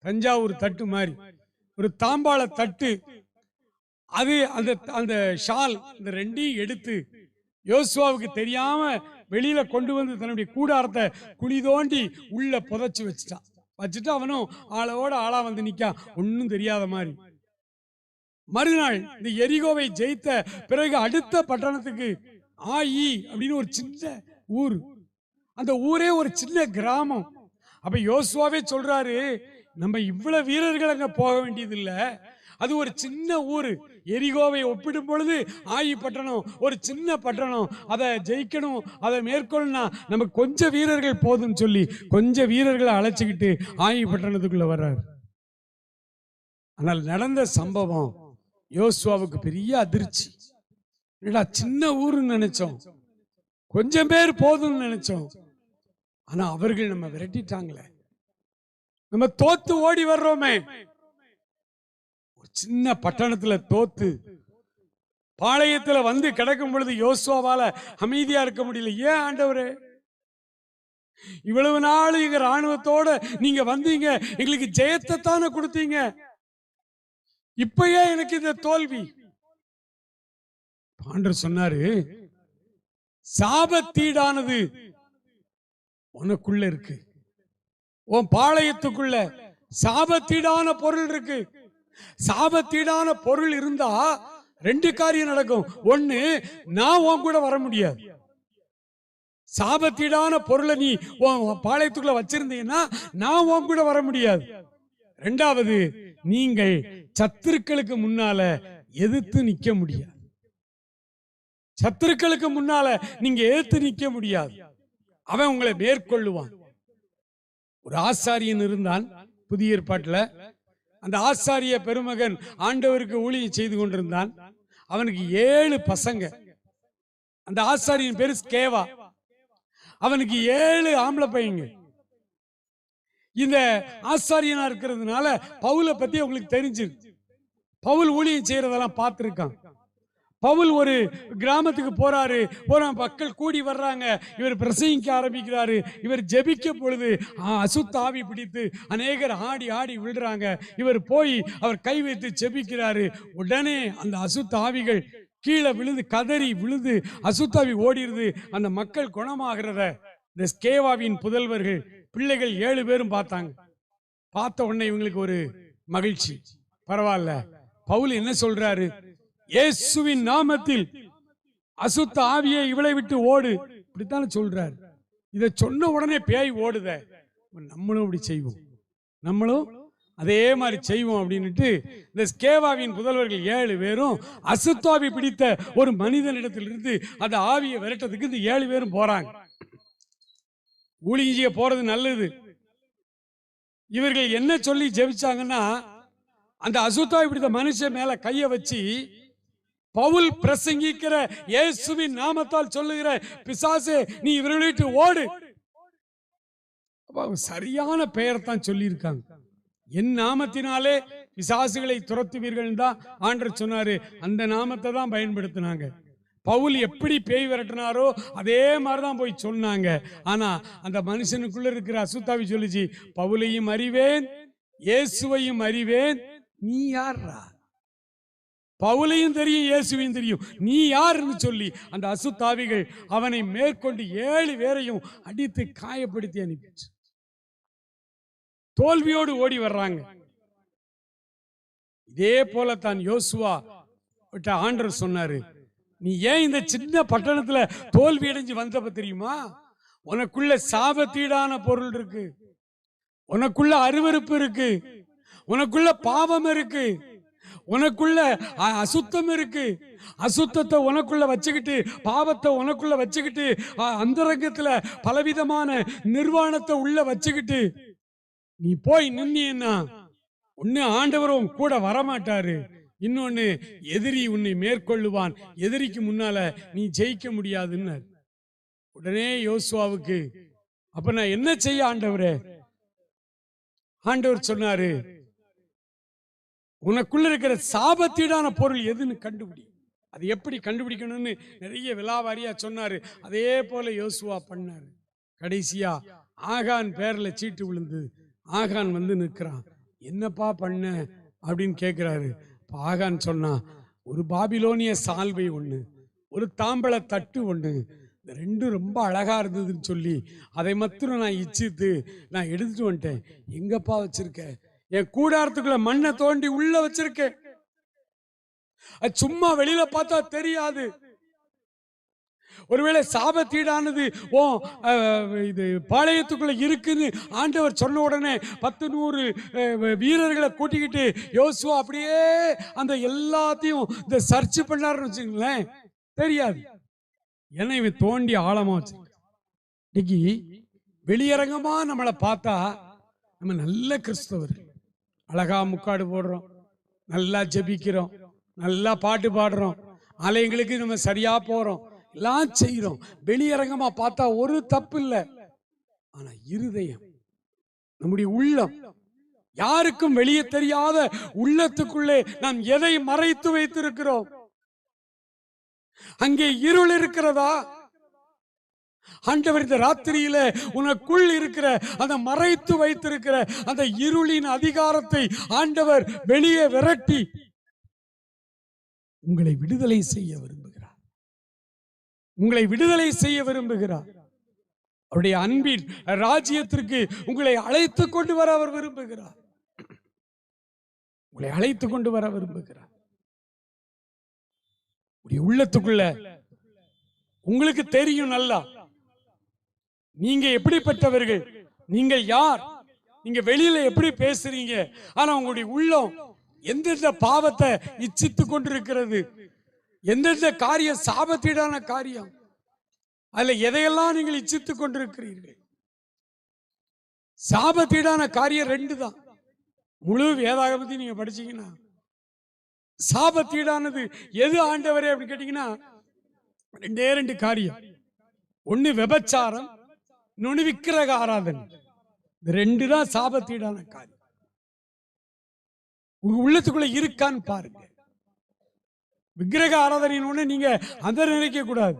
தஞ்சாவூர் தட்டு மாதிரி ஒரு தாம்பாள தட்டு, அது அந்த அந்த ஷால் இந்த ரெண்டையும் எடுத்து யோசுவாவுக்கு தெரியாம வெளியில கொண்டு வந்து தன்னுடைய கூடாரத்தை குழி தோண்டி உள்ள புதைச்சு வச்சுட்டு அவனும் ஆளோட ஆளா வந்து நிக்கான், ஒன்னும் தெரியாத மாதிரி. மறுநாள் இந்த எரிகோவை ஜெயித்த பிறகு அடுத்த பட்டணத்துக்கு ஆயி அப்படின்னு ஒரு சின்ன ஊர், அந்த ஊரே ஒரு சின்ன கிராமம். அப்ப யோசுவாவே சொல்றாரு, நம்ம இவ்வளவு வீரர்கள் அங்க போக வேண்டியது இல்ல, அது ஒரு சின்ன ஊரு. எரிகோவை ஒப்பிடும் பொழுது ஆயி பட்டணம் ஒரு சின்ன பட்டணம், அதை ஜெயிக்கணும், அதை மேற்கொள்ளணும், நமக்கு கொஞ்சம் வீரர்கள் போதும்னு சொல்லி கொஞ்சம் வீரர்களை அழைச்சிக்கிட்டு ஆயி பட்டணத்துக்குள்ள வர்றாரு. ஆனால் நடந்த சம்பவம் யோசுவாவுக்கு பெரிய அதிர்ச்சி. என்னடா சின்ன ஊருன்னு நினைச்சோம், கொஞ்சம் பேர் போதும்னு நினைச்சோம், ஆனா அவர்கள் நம்ம விரட்டிட்டாங்களே, நம்ம தோத்து ஓடி வர்றோமே. ஒரு சின்ன பட்டணத்துல தோத்து பாளையத்துல வந்து கிடக்கும் பொழுது யோசுவாவால அமைதியா இருக்க முடியல. ஏன் ஆண்டவரே, இவ்வளவு நாள் எங்க ராணுவத்தோட நீங்க வந்தீங்க, எங்களுக்கு ஜெயத்தை தானே கொடுத்தீங்க, இப்ப ஏன் எனக்கு இந்த தோல்வி? ஆண்டவர் சொன்னாரு, சாபத்தீடானது உனக்குள்ள இருக்கு, உன் பாளையத்துக்குள்ள சாபத்தீடான பொருள் இருக்கு. சாபத்தீடான பொருள் இருந்தா ரெண்டு காரியம் நடக்கும். ஒண்ணு, நான் உன் கூட வர முடியாது. சாபத்தீடான பொருளை நீ பாளையத்துக்குள்ள வச்சிருந்தீங்கன்னா நான் உன் கூட வர முடியாது. ரெண்டாவது, நீங்கள் சத்துருக்களுக்கு முன்னால எதிர்த்து நிக்க முடியாது. சத்துருக்களுக்கு முன்னால நீங்க எதிர்த்து நிக்க முடியாது, அவன் உங்களை மேற்கொள்ளுவான். ஒரு ஆசாரியன் இருந்தான் புதிய ஏற்பாட்டுல. அந்த ஆசாரிய பெருமகன் ஆண்டவருக்கு ஊழியம் செய்து கொண்டிருந்தான். அவனுக்கு 7 பசங்க. அந்த ஆசாரியின் பேரு ஸ்கேவா. அவனுக்கு 7 ஆம்பளை பையங்க. இந்த ஆசாரியனா இருக்கிறதுனால பவுலை பத்தி அவங்களுக்கு தெரிஞ்சிருக்கு. பவுல் ஊழியம் செய்யறதெல்லாம் பார்த்திருக்கான். பவுல் ஒரு கிராமத்துக்கு போறாரு, மக்கள் கூடி வர்றாங்க, இவர் பிரசங்கிக்க ஆரம்பிக்கிறாரு. இவர் ஜெபிக்க பொழுது அசுத்த ஆவி பிடித்து அநேகர் ஆடி ஆடி விழுறாங்க. இவர் போய் அவர் கை வைத்து ஜெபிக்கிறாரு. உடனே அந்த அசுத்த ஆவிகள் கீழே விழுந்து கதறி விழுந்து அசுத்தாவி ஓடிடுது. அந்த மக்கள் குணமாகிறத இந்த ஸ்கேவாவின் புதல்வர்கள் பிள்ளைகள் 7 பேரும் பார்த்தாங்க. பார்த்த உடனே இவங்களுக்கு ஒரு மகிழ்ச்சி. பரவாயில்ல, பவுல் என்ன சொல்றாரு, இயேசுவின் நாமத்தில் அசுத்த ஆவியை இவளை விட்டு ஓடு, இப்படித்தானே சொல்றாரு. இதை சொன்ன உடனே பேய் ஓடுத, நம்மளும் அப்படி செய்வோம், நம்மளும் அதே மாதிரி செய்வோம் அப்படின்னுட்டு இந்த ஸ்கேவாவின் புதல்வர்கள் 7 பேரும் அசுத்தாவி பிடித்த ஒரு மனிதனிடத்திலிருந்து அந்த ஆவியை விரட்டதுக்கு இந்த 7 பேரும் போறாங்க. ஊழிய போறது நல்லது. இவர்கள் என்ன சொல்லி ஜெபிச்சாங்கன்னா, அந்த அசுத்தாவி பிடித்த மனுஷன் மேல கைய வச்சு, பவுல் பிரசங்கிக்கிற இயேசுவின் நாமத்தால் சொல்லுகிற பிசாசே நீ இவர்களை விட்டு ஓடு. சரியான பெயர் தான் சொல்லி இருக்காங்க. என் நாமத்தினாலே பிசாசுகளை துரத்துவீர்கள் தான் ஆண்டவர் சொன்னாரு. அந்த நாமத்தை தான் பயன்படுத்தினாங்க. பவுல் எப்படி பேய் விரட்டினாரோ அதே மாதிரிதான் போய் சொன்னாங்க. ஆனா அந்த மனுஷனுக்குள்ள இருக்கிற அசுத்தாவி சொல்லிச்சு, பவுலையும் அறிவேன் இயேசுவையும் அறிவேன், நீ யாரா? பவுலையும் தெரியும் இயேசுவையும் தெரியும், நீ யாருன்னு சொல்லி அந்த அசுத்தாவிகள் அவனை மேற்கொண்டு 7 பேரையும் அடித்து காயப்படுத்தி அனுப்பிச்சு தோல்வியோடு ஓடி வர்றாங்க. இதே போல தான் யோசுவா ஆண்டவர் சொன்னாரு, நீ ஏன் இந்த சின்ன பட்டணத்துல தோல்வி அடைஞ்சு வந்தப்ப தெரியுமா? உனக்குள்ள சாபத்தீடான பொருள் இருக்கு, உனக்குள்ள அருவருப்பு இருக்கு, உனக்குள்ள பாவம் இருக்கு, உனக்குள்ள அசுத்தம் இருக்கு. அசுத்தத்தை உனக்குள்ள வச்சுக்கிட்டு, பாவத்தை உனக்குள்ள வச்சுக்கிட்டு, அந்தரங்கத்துல பலவிதமான நிர்வாணத்தை உள்ள வச்சுக்கிட்டு நீ போய் நின்னா ஒன்னு ஆண்டவரும் கூட வரமாட்டாரு, இன்னொன்னு எதிரி உன்னை மேற்கொள்ளுவான், எதிரிக்கு முன்னால நீ ஜெயிக்க முடியாதுன்னு. உடனே யோசுவாவுக்கு, அப்ப நான் என்ன செய்ய ஆண்டவரே? ஆண்டவர் சொன்னாரு, உனக்குள்ள இருக்கிற சாபத்தீடான பொருள் எதுன்னு கண்டுபிடி. அது எப்படி கண்டுபிடிக்கணும்னு நிறைய விலாவாரியா சொன்னாரு. அதே போல யோசுவா பண்ணாரு. கடைசியா ஆகான் பேர்ல சீட்டு விழுந்து ஆகான் வந்து நிற்கிறான். என்னப்பா பண்ண அப்படின்னு கேட்கிறாரு. ஆகான் சொன்னா, ஒரு பாபிலோனிய சால்வை ஒண்ணு, ஒரு தாம்பழ தட்டு ஒண்ணு, இந்த ரெண்டும் ரொம்ப அழகா இருந்ததுன்னு சொல்லி அதை மாத்திரம் நான் இச்சித்து நான் எடுத்துட்டு வந்துட்டேன். எங்கப்பா வச்சிருக்க? என் கூடாரத்துக்குள்ள மண்ணை தோண்டி உள்ள வச்சிருக்கேன். அது சும்மா வெளியில பார்த்தா தெரியாது. ஒருவேளை சாபத்தீடானது இது பாளையத்துக்குள்ள இருக்குன்னு ஆண்டவர் சொன்ன உடனே 10-100 வீரர்களை கூட்டிக்கிட்டு யோசுவா அப்படியே அந்த எல்லாத்தையும் இந்த சர்ச் பண்ணாருன்னு வச்சுங்களேன், தெரியாது. ஏன்னா இவன் தோண்டி ஆழமா வச்சு. இன்னைக்கு வெளியரங்கமா நம்மளை பார்த்தா நம்ம நல்ல கிறிஸ்தவர்கள், அழகா முக்காடு போடுறோம், நல்லா ஜெபிக்கிறோம், நல்லா பாட்டு பாடுறோம், ஆலயங்களுக்கு நம்ம சரியா போறோம், எல்லாம் செய்யறோம். வெளியரங்கமா பார்த்தா ஒரு தப்பு இல்லை. ஆனா இருதயம், நம்முடைய உள்ளம், யாருக்கும் வெளியே தெரியாத உள்ளத்துக்குள்ளே நாம் எதை மறைத்து வைத்திருக்கிறோம்? அங்கே இருள் இருக்கிறதா? ஆண்டவர் இந்த ராத்திரியில உனக்குள் இருக்கிற அந்த மறைத்து வைத்திருக்கிற அந்த இருளின் அதிகாரத்தை ஆண்டவர் வெளியே விரட்டி உங்களை விடுதலை செய்ய விரும்புகிறார். உங்களை விடுதலை செய்ய விரும்புகிறார். அவருடைய அன்பின் ராஜ்யத்திற்கு உங்களை அழைத்து கொண்டு வர அவர் விரும்புகிறார். உங்களை அழைத்து கொண்டு வர விரும்புகிறார். உள்ளத்துக்குள்ள உங்களுக்கு தெரியும் நல்லா நீங்க எப்படிப்பட்டவர்கள், நீங்க யார், நீங்க வெளியில எப்படி பேசுறீங்க. ஆனா உங்களுடைய உள்ளம் எந்தெந்த பாவத்தை இச்சித்து கொண்டிருக்கிறது, எந்தெந்த காரியம் சாபத்தீடான காரியம், அதுல எதையெல்லாம் நீங்கள் இச்சித்துக் கொண்டிருக்கிறீர்கள். சாபத்தீடான காரியம் 2 தான். முழு வேதாகமத்தை நீங்க படிச்சீங்கன்னா சாபத்தீடானது எது ஆண்டவரே அப்படின்னு கேட்டீங்கன்னா 2 காரியம். ஒன்னு விபச்சாரம், இன்னொன்னு விக்கிரக ஆராதனை. இந்த 2 தான் சாபத்தீடான காரியம். உங்க உள்ளத்துக்குள்ள இருக்கான்னு பாருங்க. விக்கிரக ஆராதனை நீங்க அதை நினைக்க கூடாது,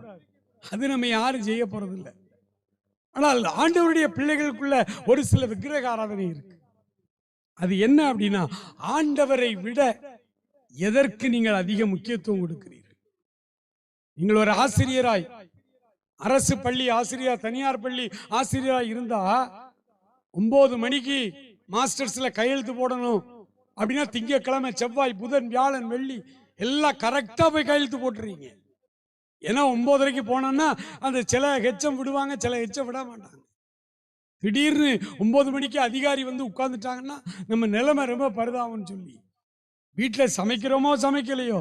அது நம்ம யாரும் செய்ய போறது இல்லை. ஆனால் ஆண்டவருடைய பிள்ளைகளுக்குள்ள ஒரு சில விக்கிரக ஆராதனை இருக்கு. அது என்ன அப்படின்னா, ஆண்டவரை விட எதற்கு நீங்கள் அதிக முக்கியத்துவம் கொடுக்கிறீர்கள்? நீங்கள் ஒரு ஆசிரியராய், அரசு பள்ளி ஆசிரியர், தனியார் பள்ளி ஆசிரியராய் இருந்தா 9 மணிக்கு மாஸ்டர்ஸ்ல கையெழுத்து போடணும் அப்படின்னா திங்கட்கிழமை, செவ்வாய், புதன், வியாழன், வெள்ளி எல்லாம் கரெக்டா போய் கையெழுத்து போட்டுறீங்க. ஏன்னா 9:30 போனோம்னா அந்த சில ஹெச்சம் விடுவாங்க, சில ஹெச்சம் விட மாட்டாங்க. திடீர்னு 9 மணிக்கு அதிகாரி வந்து உட்கார்ந்துட்டாங்கன்னா நம்ம நிலைமை ரொம்ப பரிதாபம்னு சொல்லி வீட்டில் சமைக்கிறோமோ சமைக்கலையோ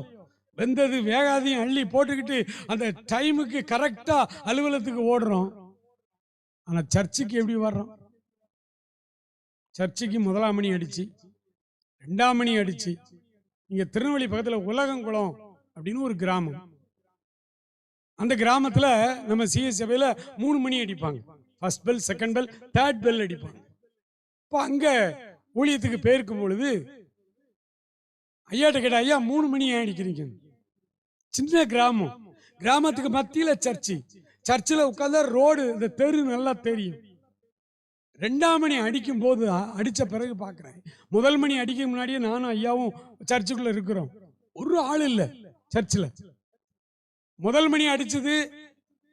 வெந்தது வேகாதையும் அள்ளி போட்டுக்கிட்டு அந்த டைமுக்கு கரெக்டா அலுவலகத்துக்கு ஓடுறோம். ஆனா சர்ச்சுக்கு எப்படி வர்றோம்? சர்ச்சுக்கு 1ஆம் மணி அடிச்சு, 2ஆம் மணி அடிச்சு. இங்க திருநெல்வேலி பக்கத்துல உலகங்குளம் அப்படின்னு ஒரு கிராமம். அந்த கிராமத்துல நம்ம சிஎஸ் சபையில 3 மணி அடிப்பாங்க. First bell, second bell, third bell அடிப்பாங்க. இப்போ அங்க ஊழியத்துக்கு போயிருக்கும் பொழுது ஐயாட்ட கேட்ட, ஐயா 3 மணி ஏன் அடிக்கிறீங்க? சின்ன கிராமம், கிராமத்துக்கு மத்தியில சர்ச்சு, சர்ச்சில் உட்கார்ந்தா ரோடு, இந்த தெரு நல்லா தெரியும். 2ஆம் மணி அடிக்கும் போது அடிச்ச பிறகு பாக்குறேன், 1 மணி அடிக்க முன்னாடியே நானும் ஐயாவும் சர்ச்சுக்குள்ள இருக்கிறோம். ஒரு ஆள் இல்லை சர்ச்சில். 1 மணி அடிச்சது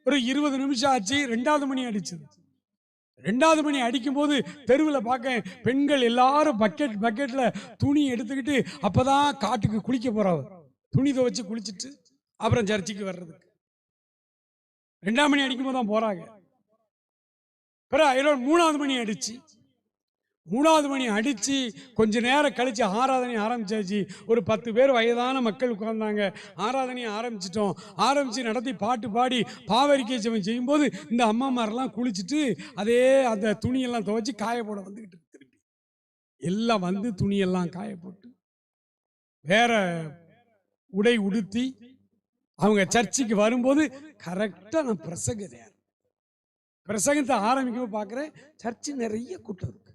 ஒரு 20 நிமிஷம் ஆச்சு. 2வது மணி அடிச்சது. 2வது மணி அடிக்கும் போது தெருவில் பார்க்க பெண்கள் எல்லாரும் பக்கெட்ல துணி எடுத்துக்கிட்டு அப்பதான் காட்டுக்கு குளிக்க போறாங்க. துணி துவைச்சு குளிச்சுட்டு அப்புறம் சர்ச்சுக்கு வர்றதுக்கு 2ஆம் மணி அடிக்கும் போது தான் போறாங்க. பிறகு 3வது மணி அடிச்சு, 3வது மணி அடிச்சு கொஞ்ச நேரம் கழிச்சு ஆராதனை ஆரம்பிச்சாச்சு. ஒரு 10 பேர் வயதான மக்கள் உட்கார்ந்தாங்க. ஆராதனையை ஆரம்பிச்சிட்டோம். ஆரம்பிச்சு நடத்தி பாட்டு பாடி பாவரிக்கை ஜெபம் செய்யும் போது இந்த அம்மாமாரெல்லாம் குளிச்சுட்டு அதே அந்த துணியெல்லாம் துவைச்சு காய போட வந்துகிட்டு திரும்பி எல்லாம் வந்து துணியெல்லாம் காய போட்டு வேற உடை உடுத்தி அவங்க சர்ச்சுக்கு வரும்போது கரெக்டா நான் பிரசங்கத்தை ஆரம்பிக்கும் பார்க்கிறேன், சர்ச்சு நிறைய கூட்டம் இருக்கு.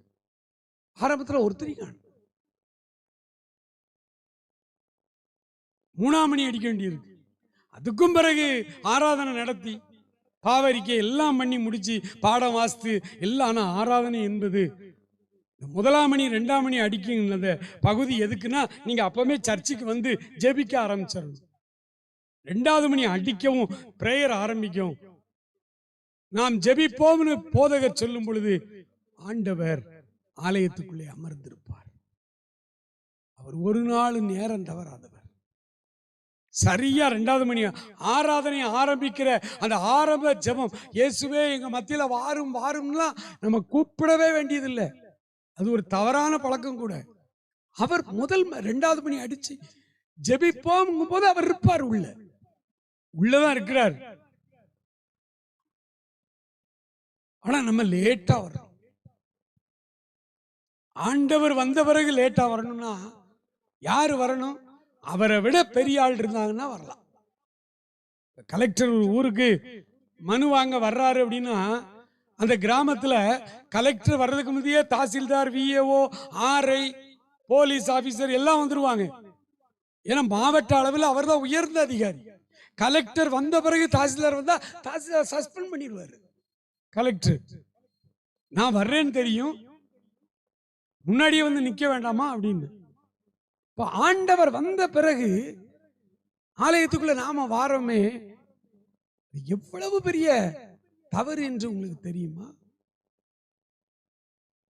ஆரம்பத்தில் ஒருத்தரி காணும். 3ஆம் மணி அடிக்க வேண்டியிருக்கு. அதுக்கும் பிறகு ஆராதனை நடத்தி பாவரிக்கை எல்லாம் பண்ணி முடிச்சு பாடம் வாசித்து எல்லாம். ஆராதனை என்பது முதலாம் மணி 2ஆம் மணி அடிக்கும் அந்த பகுதி எதுக்குன்னா, நீங்க அப்பவுமே சர்ச்சுக்கு வந்து ஜெபிக்க ஆரம்பிச்சிடணும். 2வது மணி அடிக்கவும் பிரேயர் ஆரம்பிக்கும். நாம் ஜெபிப்போம்னு போதகர் சொல்லும் பொழுது ஆண்டவர் ஆலயத்துக்குள்ளே அமர்ந்திருப்பார். அவர் ஒரு நாள் நேரம் தவறாதவர். சரியா 2வது மணி ஆராதனை ஆரம்பிக்கிற அந்த ஆரம்ப ஜெபம், இயேசுவே எங்க மத்தியில வாரும் வாரும்லாம் நம்ம கூப்பிடவே வேண்டியதில்லை. அது ஒரு தவறான பழக்கம் கூட. அவர் 2வது மணி அடிச்சு ஜெபிப்போம் போது அவர் இருப்பார், உள்ளதான் இருக்கிறார். ஆனா நம்ம லேட்டா வர்றோம். ஆண்டவர் வந்த பிறகு லேட்டா வரணும்னா யாரு வரணும்? அவரை விட பெரிய ஆள் இருந்தாங்கன்னா வரலாம். கலெக்டர் ஊருக்கு மனு வாங்க வர்றாரு அப்படின்னா, அந்த கிராமத்துல கலெக்டர் வர்றதுக்கு முந்தையே tahsildar, VAO, RI, police officer எல்லாம் வந்துருவாங்க. ஏன்னா மாவட்ட அளவில் அவர் தான் உயர்ந்த அதிகாரி. கலெக்டர் வந்த பிறகு தாசில்தார் வந்தா தாசில்தார் சஸ்பெண்ட் பண்ணிடுவாரு. கலெக்டர் நான் வர்றேன்னு தெரியும், முன்னாடியே வந்து நிக்க வேண்டாமா அப்படின்னு. இப்ப ஆண்டவர் வந்த பிறகு ஆலயத்துக்குள்ள நாம வாரோமே, எவ்வளவு பெரிய தவறு என்று உங்களுக்கு தெரியுமா?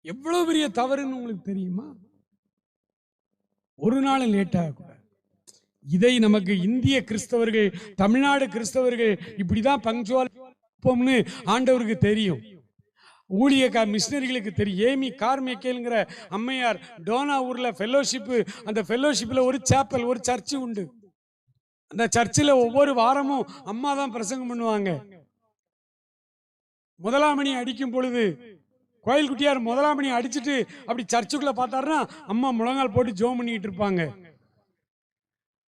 எவ்வளவு பெரிய தவறுன்னு உங்களுக்கு தெரியுமா? ஒரு நாள் லேட் ஆகக்கூடாது. இதை நமக்கு இந்திய கிறிஸ்தவர்கள், தமிழ்நாடு கிறிஸ்தவர்கள் இப்படிதான் பங்க்சுவல் ஆண்டவருக்கு தெரியும். ஊழியக்கார் மிஷினரிகளுக்கு தெரியும். ஏமி கார்மேக்கேல்ங்கிற அம்மையார் டோனா ஊர்ல ஃபெல்லோஷிப், அந்த ஃபெல்லோஷிப்ல ஒரு சாப்பல், ஒரு சர்ச்சு உண்டு. அந்த சர்ச்சில் ஒவ்வொரு வாரமும் அம்மா தான் பிரசங்கம் பண்ணுவாங்க. 1ஆம் மணி அடிக்கும் பொழுது கோயில் குட்டியார் 1ஆம் மணி அடிச்சுட்டு அப்படி சர்ச்சுக்குள்ள பார்த்தாருன்னா அம்மா முழங்கால் போட்டு ஜோம் பண்ணிட்டு இருப்பாங்க.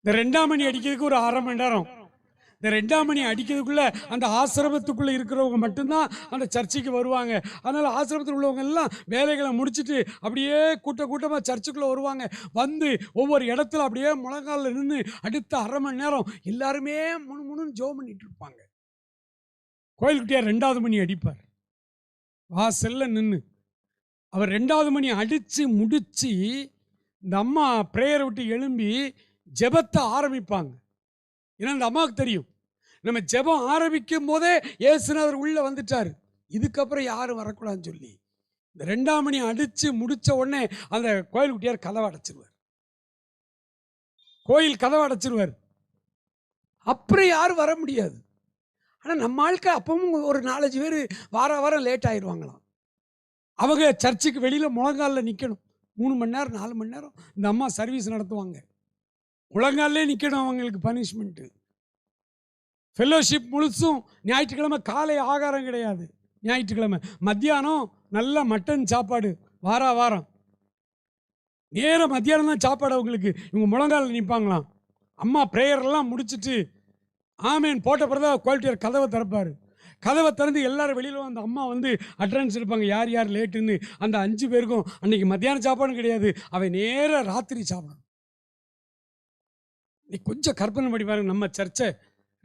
இந்த 2ஆம் மணி அடிக்கிறதுக்கு ஒரு 1/2 மணி நேரம். இந்த 2ஆம் மணி அடிக்கிறதுக்குள்ள அந்த ஆசிரமத்துக்குள்ள இருக்கிறவங்க மட்டும்தான் அந்த சர்ச்சுக்கு வருவாங்க. அதனால ஆசிரமத்தில் உள்ளவங்க எல்லாம் வேலைகளை முடிச்சுட்டு அப்படியே கூட்டமா சர்ச்சுக்குள்ள வருவாங்க. வந்து ஒவ்வொரு இடத்துல அப்படியே முழங்கால நின்று அடுத்த 1/2 மணி நேரம் எல்லாருமே முணுமுணுன்னு ஜோம் பண்ணிட்டு இருப்பாங்க. கோயில் குட்டியார் 2வது மணி அடிப்பார். வாசல்ல நின்று அவர் 2வது மணி அடிச்சு முடிச்சு இந்த அம்மா பிரேயரை விட்டு எழும்பி ஜெபத்தை ஆரம்பிப்பாங்க. ஏன்னா அந்த அம்மாவுக்கு தெரியும், நம்ம ஜெபம் ஆரம்பிக்கும் போதே இயேசுநாதர் உள்ள வந்துட்டாரு, இதுக்கப்புறம் யாரும் வரக்கூடாதுன்னு சொல்லி இந்த 2ஆம் மணி அடிச்சு முடிச்ச உடனே அந்த கோயில் குட்டியார் கதவை அடைச்சிருவார். கோயில் கதவை அடைச்சிருவார். அப்புறம் யாரும் வர முடியாது. ஆனால் நம்ம ஆட்கள் அப்பவும் ஒரு 4-5 பேர் வாரம் லேட் ஆயிடுவாங்களாம். அவங்க சர்ச்சுக்கு வெளியில் முழங்காலில் நிற்கணும். 3 மணி நேரம் 4 மணி நேரம் இந்த அம்மா சர்வீஸ் நடத்துவாங்க. முழங்காலே நிற்கணும், அவங்களுக்கு பனிஷ்மெண்ட்டு. ஃபெல்லோஷிப் முழுசும் ஞாயிற்றுக்கிழமை காலை ஆகாரம் கிடையாது. ஞாயிற்றுக்கிழமை மத்தியானம் நல்ல மட்டன் சாப்பாடு. வாரம் நேரம் மத்தியானம் தான் சாப்பாடு அவங்களுக்கு. இவங்க முழங்காலில் நிற்பாங்களாம். அம்மா ப்ரேயர்லாம் முடிச்சுட்டு ஆமேன் போட்ட பிறகு குவாலிட்டியர் கதவை திறப்பார். கதவை திறந்து எல்லாரும் வெளியில் அந்த அம்மா வந்து அட்ரன்ஸ் இருப்பாங்க, யார் யார் லேட்டுன்னு. அந்த 5 பேருக்கும் அன்னைக்கு மத்தியானம் சாப்பாடும் கிடையாது, அவன் நேர ராத்திரி சாப்பிடணும். நீ கொஞ்சம் கற்பனை பண்ணி பாருங்க, நம்ம சர்ச்சை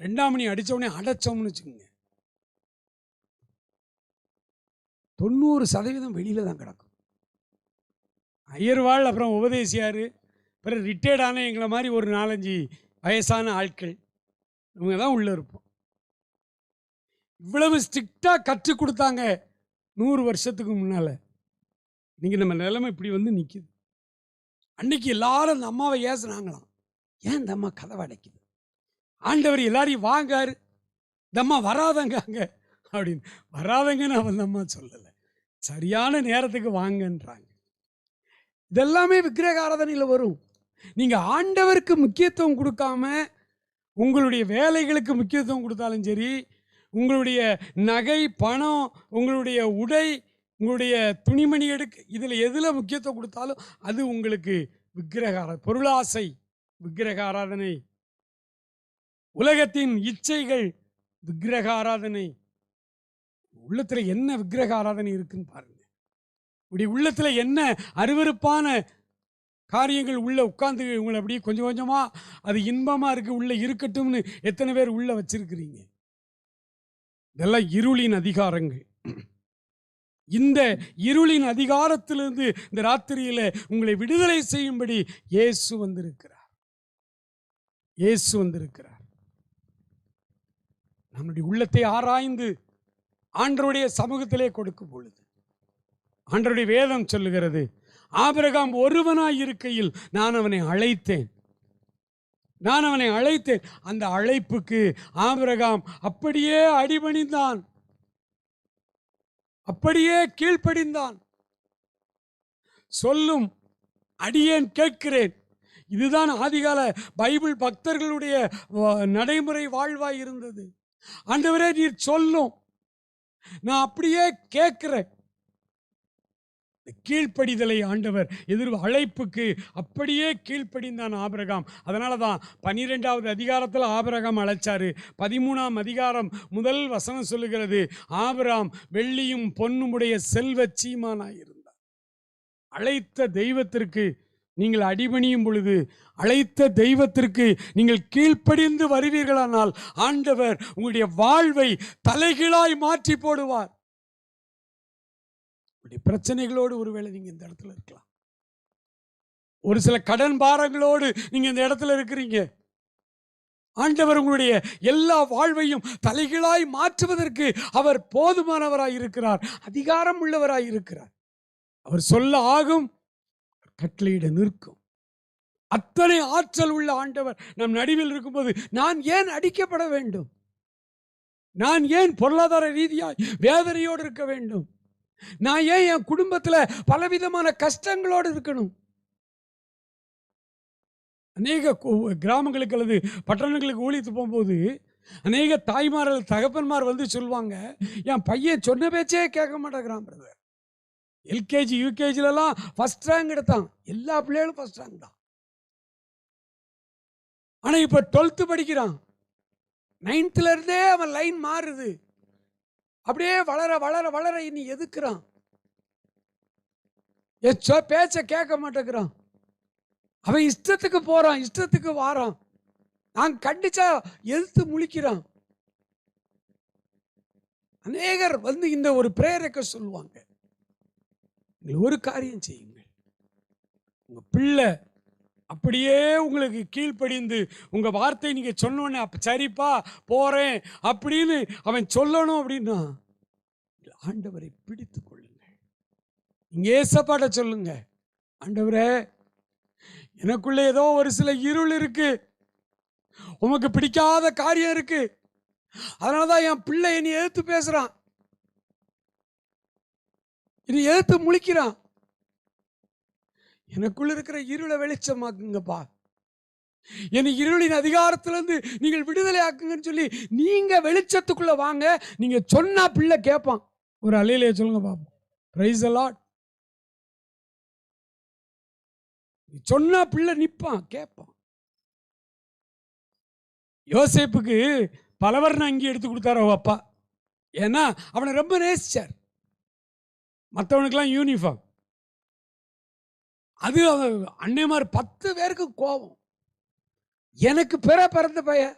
2ஆம் மணி அடித்த உடனே அடைச்சோம்னு வச்சுக்கோங்க, 90% வெளியில தான் கிடக்கும். ஐயர்வாள், அப்புறம் உபதேசியார், பிறகு ரிட்டையர்டான எங்களை மாதிரி ஒரு 4-5 வயசான ஆட்கள், இவங்க தான் உள்ள இருப்போம். இவ்வளவு ஸ்ட்ரிக்டா கற்றுக் கொடுத்தாங்க 100 வருஷத்துக்கு முன்னால. இன்னைக்கு நம்ம நிலைமை இப்படி வந்து நிற்குது. அன்னைக்கு எல்லாரும் அந்த அம்மாவை ஏசுனாங்களாம், ஏன் இந்த அம்மா கதவை அடைக்குது, ஆண்டவர் எல்லாரையும் வாங்காரு, இந்த அம்மா வராதங்க அங்க அப்படின்னு. வராதங்கன்னு அவன் அம்மா சொல்லலை, சரியான நேரத்துக்கு வாங்கன்றாங்க. இதெல்லாமே விக்கிரக ஆராதனையில் வரும். நீங்க ஆண்டவருக்கு முக்கியத்துவம் கொடுக்காம உங்களுடைய வேலைகளுக்கு முக்கியத்துவம் கொடுத்தாலும் சரி, உங்களுடைய நகை, பணம், உங்களுடைய உடை, உங்களுடைய துணிமணி இதில் எதில் முக்கியத்துவம் கொடுத்தாலும் அது உங்களுக்கு விக்கிரக பொருளாசை, விக்கிரக ஆராதனை. உலகத்தின் இச்சைகள் விக்கிரக ஆராதனை. உள்ளத்தில் என்ன விக்கிரக ஆராதனை இருக்குன்னு பாருங்க. இப்படி உள்ளத்தில் என்ன அருவருப்பான காரியங்கள் உள்ள உட்கார்ந்து உங்களை அப்படியே கொஞ்சம் கொஞ்சமா அது இன்பமா இருக்கு, உள்ள இருக்கட்டும்னு எத்தனை பேர் உள்ள வச்சிருக்கிறீங்க? இதெல்லாம் இருளின் அதிகாரங்கள். இந்த இருளின் அதிகாரத்திலிருந்து இந்த ராத்திரியில உங்களை விடுதலை செய்யும்படி இயேசு வந்திருக்கிறார். இயேசு வந்திருக்கிறார். நம்முடைய உள்ளத்தை ஆராய்ந்து ஆண்டவருடைய சமூகத்திலே கொடுக்கும் பொழுது ஆண்டவருடைய வேதம் சொல்லுகிறது, ஆபிரகாம் ஒருவனாய் இருக்கையில் நான் அவனை அழைத்தேன். அந்த அழைப்புக்கு ஆபிரகாம் அப்படியே அடிபணிந்தான், அப்படியே கீழ்ப்படிந்தான். சொல்லும் அடியேன் கேட்கிறேன். இதுதான் ஆதிகால பைபிள் பக்தர்களுடைய நடைமுறை வாழ்வாய் இருந்தது. ஆண்டவரே நீர் சொல்லும், நான் அப்படியே கேட்கிறேன். கீழ்ப்படிதலை ஆண்டவர் அழைப்புக்கு அப்படியே கீழ்ப்படிந்தான் ஆபிரகாம். அதனால தான் 12வது அதிகாரத்தில் ஆபிரகாம் அழைச்சாரு. 13ஆம் அதிகாரம் முதல் வசனம் சொல்லுகிறது, ஆபிரகாம் வெள்ளியும் பொன்னுமுடைய செல்வ சீமானாயிருந்தார். அழைத்த தெய்வத்திற்கு நீங்கள் அடிபணியும் பொழுது, அழைத்த தெய்வத்திற்கு நீங்கள் கீழ்ப்படிந்து வருவீர்களானால் ஆண்டவர் உங்களுடைய வாழ்வை தலைகீழாய் மாற்றி போடுவார். பிரச்சனைகளோடு ஒருவேளை நீங்க இந்த இடத்துல இருக்கலாம். ஒரு சில கடன் பாரங்களோடு நீங்க இந்த இடத்துல இருக்கிறீங்க. ஆண்டவர் உங்களுடைய எல்லா வாழ்வையும் தலைகீழாய் மாற்றுவதற்கு அவர் போதுமானவராய் இருக்கிறார், அதிகாரம் உள்ளவராய் இருக்கிறார். அவர் சொல்ல ஆகும், கட்டளையிட நிற்கும். அத்தனை ஆற்றல் உள்ள ஆண்டவர் நம் நடுவில் இருக்கும்போது நான் ஏன் அடிக்கப்பட வேண்டும்? நான் ஏன் பொருளாதார ரீதியாய் வேதனையோடு இருக்க வேண்டும்? நான் ஏன் என் குடும்பத்தில் பலவிதமான கஷ்டங்களோடு இருக்கணும்? அநேக கிராமங்களுக்கு அல்லது பட்டணங்களுக்கு ஊழித்து போகும்போது அநேக தாய்மார்கள் தகப்பன்மார் வந்து சொல்லுவாங்க, என் பையன் சொன்ன பேச்சே கேட்க மாட்டேங்கிறான் பிரதர். எல்கேஜி யூகேஜிலலாம் ஃபர்ஸ்ட் ரேங்க் எடுத்தான், எல்லா பிள்ளைகளும் ஃபர்ஸ்ட் ரேங்க் தான். ஆனால் இப்போ 12th படிக்கிறான், 9th இருந்தே அவன் லைன் மாறுது. அப்படியே வளர வளர வளர இனி எதுக்குறான், பேச்ச கேட்க மாட்டேங்கிறான். அவன் இஷ்டத்துக்கு போறான், இஷ்டத்துக்கு வாரான். நான் கண்டிச்சா எதிர்த்து முழிக்கிறான். அநேகர் வந்து இந்த ஒரு பிரேயருக்கு சொல்லுவாங்க, ஒரு காரியம் செய்யுங்க, உங்க பிள்ளை அப்படியே உங்களுக்கு கீழ்ப்படிந்து உங்க வார்த்தை நீங்க சொன்னோன்னே அப்ப சரிப்பா போறேன் அப்படின்னு அவன் சொல்லணும் அப்படின்னா ஆண்டவரை பிடித்து கொள்ளுங்க. இங்கே ஏசப்பாட்ட சொல்லுங்க, ஆண்டவரே எனக்குள்ள ஏதோ ஒரு சில இருள் இருக்கு, உமக்கு பிடிக்காத காரியம் இருக்கு, அதனாலதான் என் பிள்ளை என்னை எதிர்த்து பேசுறான், இனி எதிர்த்து முழிக்கிறான். எனக்குள்ள இருக்கிற இருளை வெளிச்சமாக்குங்கப்பா, என்னை இருளின் அதிகாரத்திலிருந்து நீங்கள் விடுதலை ஆக்குங்கன்னு சொல்லி நீங்க வெளிச்சத்துக்குள்ள வாங்க. நீங்க சொன்னா பிள்ளை கேட்பான். ஒரு அல்லேலூயா சொல்லுங்க பாப்போம். Praise the Lord. சொன்னா பிள்ளை நிப்பான், கேட்பான். யோசேப்புக்கு பலவர்ண அங்கி எடுத்து கொடுத்தாரு அவ அப்பா. ஏன்னா அவனை ரொம்ப நேசிச்சார். மற்றவனுக்கெல்லாம் யூனிஃபார்ம். அது அன்னைமார் 10 பேருக்கு கோபம். எனக்கு பிறந்த பையன்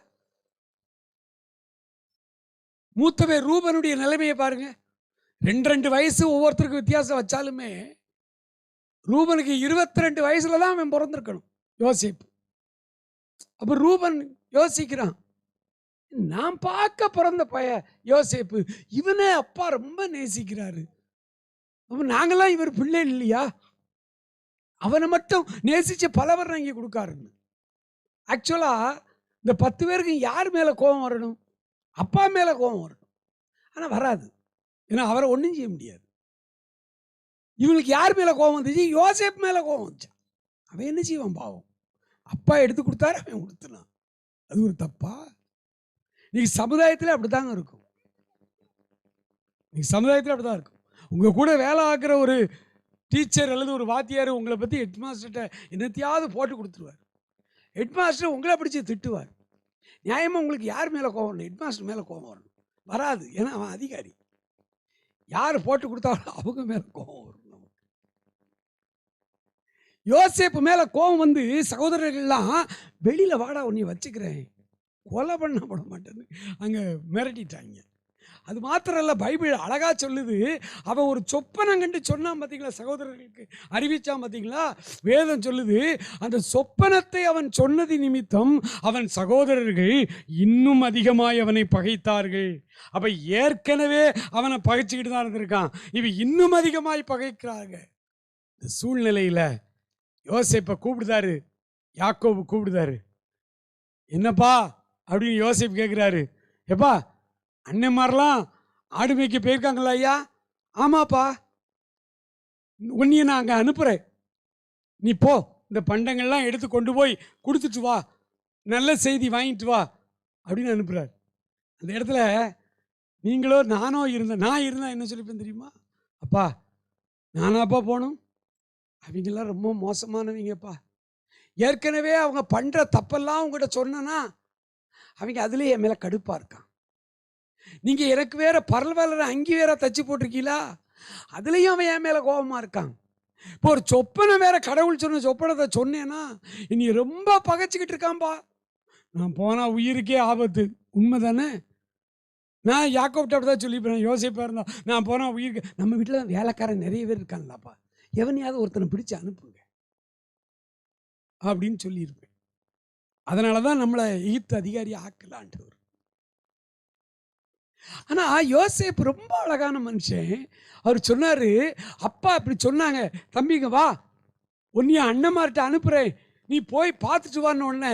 மூத்தவே ரூபனுடைய நிலைமையை பாருங்க. 2 வயசு ஒவ்வொருத்தருக்கும் வித்தியாசம் வச்சாலுமே ரூபனுக்கு 22 வயசுல தான் அவன் பிறந்திருக்கணும் யோசிப்பு. அப்ப ரூபன் யோசிக்கிறான், நான் பார்க்க பிறந்த பையன் யோசிப்பு, இவனே அப்பா ரொம்ப நேசிக்கிறாரு, அப்ப நாங்களாம் இவர் பிள்ளை இல்லையா? அவனை மட்டும் நேசிச்சு பலவர் இங்கே கொடுக்காருன்னு. ஆக்சுவலா இந்த 10 பேருக்கு யார் மேல கோபம் வரணும்? அப்பா மேல கோபம் வரணும். ஆனா வராது, ஏன்னா அவரை ஒன்றும் செய்ய முடியாது. இவனுக்கு யார் மேல கோபம் வந்துச்சு? யோசேப்பு மேல கோபம் வந்துச்சான். அவன் என்ன செய்வான் பாவம்? அப்பா எடுத்து கொடுத்தாரு, அவன் கொடுத்துனான். அது ஒரு தப்பா? இன்னைக்கு சமுதாயத்தில் அப்படித்தாங்க இருக்கும். இன்னைக்கு சமுதாயத்தில் அப்படிதான் இருக்கும். உங்க கூட வேலை ஆக்குற ஒரு டீச்சர் அல்லது ஒரு வாத்தியார் உங்களை பற்றி ஹெட்மாஸ்டர்கிட்ட என்னத்தையாவது போட்டு கொடுத்துருவார். ஹெட்மாஸ்டர் உங்களை பிடிச்சி திட்டுவார். நியாயமாக உங்களுக்கு யார் மேலே கோவம் வரணும்? ஹெட்மாஸ்டர் மேலே கோவம் வரணும். வராது, ஏன்னா அவன் அதிகாரி. யார் போட்டு கொடுத்தாலும் அவங்க மேலே கோவம் வரும். யோசேப்பு மேலே கோவம் வந்து சகோதரர்கள்லாம் வெளியில் வாடா உன்னை வச்சுக்கிறேன், கொலை பண்ண போட மாட்டேன்னு அங்கே மிரட்டிட்டாங்க. அது மாத்திரம் இல்லை, பைபிள் அழகா சொல்லுது. அவன் ஒரு சொப்பனம் கண்டு சொன்னான் பார்த்தீங்களா, சகோதரர்களுக்கு அறிவிச்சான் பார்த்தீங்களா. வேதம் சொல்லுது, அந்த சொப்பனத்தை அவன் சொன்னது நிமித்தம் அவன் சகோதரர்கள் இன்னும் அதிகமாய் அவனை பகைத்தார்கள். அப்ப ஏற்கனவே அவனை பகைச்சுக்கிட்டு தான் இருந்திருக்கான், இவன் இன்னும் அதிகமாய் பகைக்கிறாங்க. இந்த சூழ்நிலையில யோசேப்பை கூப்பிடுதாரு, யாக்கோபு கூப்பிடுதாரு. என்னப்பா அப்படின்னு யோசேப்பு கேட்குறாரு. எப்பா, அண்ணன் மாதிரிலாம் ஆடு மேய்க்க போயிருக்காங்களா ஐயா? ஆமாப்பா, உன்னைய நான் அங்கே அனுப்புகிறேன், நீ போ, இந்த பண்டங்கள்லாம் எடுத்து கொண்டு போய் கொடுத்துட்டு வா, நல்ல செய்தி வாங்கிட்டு வா அப்படின்னு அனுப்புகிறார். அந்த இடத்துல நீங்களோ நானோ நான் இருந்தால் என்ன சொல்லிப்பேன் தெரியுமா? அப்பா, நானாப்பா போகணும், அவங்கெல்லாம் ரொம்ப மோசமானவங்கப்பா, ஏற்கனவே அவங்க பண்ணுற தப்பெல்லாம் உங்கள்கிட்ட சொன்னா அவங்க அதுலேயே என் மேலே கடுப்பாக இருக்கான். நீங்கள் எனக்கு வேற பரவாயில்ல அங்கி வேற தச்சு போட்டிருக்கீங்களா, அதுலேயும் அவன் என் மேலே கோபமாக இருக்கான். இப்போ ஒரு சொப்பனை வேற, கடவுள் சொன்ன சொப்பனத்தை சொன்னேன்னா இனி ரொம்ப பகைச்சிக்கிட்டு இருக்கான்பா. நான் போனால் உயிருக்கே ஆபத்து. உண்மை தானே? நான் யாக்கோப்ட்ட அப்படி தான் சொல்லிப்பேன், யோசிப்பா இருந்தா நான் போனால் உயிருக்கு. நம்ம வீட்டில் வேலைக்காரன் நிறைய பேர் இருக்காங்களாப்பா, எவனையாவது ஒருத்தனை பிடிச்சி அனுப்புங்க அப்படின்னு சொல்லியிருப்பேன். அதனால தான் நம்மளை எகிப்து அதிகாரி ஆக்கலான்ட்டு. ஆனால் யோசேப்பு ரொம்ப அழகான மனுஷன். அவர் சொன்னார், அப்பா இப்படி சொன்னாங்க, தம்பிங்க வா, உன்னைய அண்ணன்மார்கிட்ட அனுப்புகிறேன், நீ போய் பார்த்துட்டு வான்னு உடனே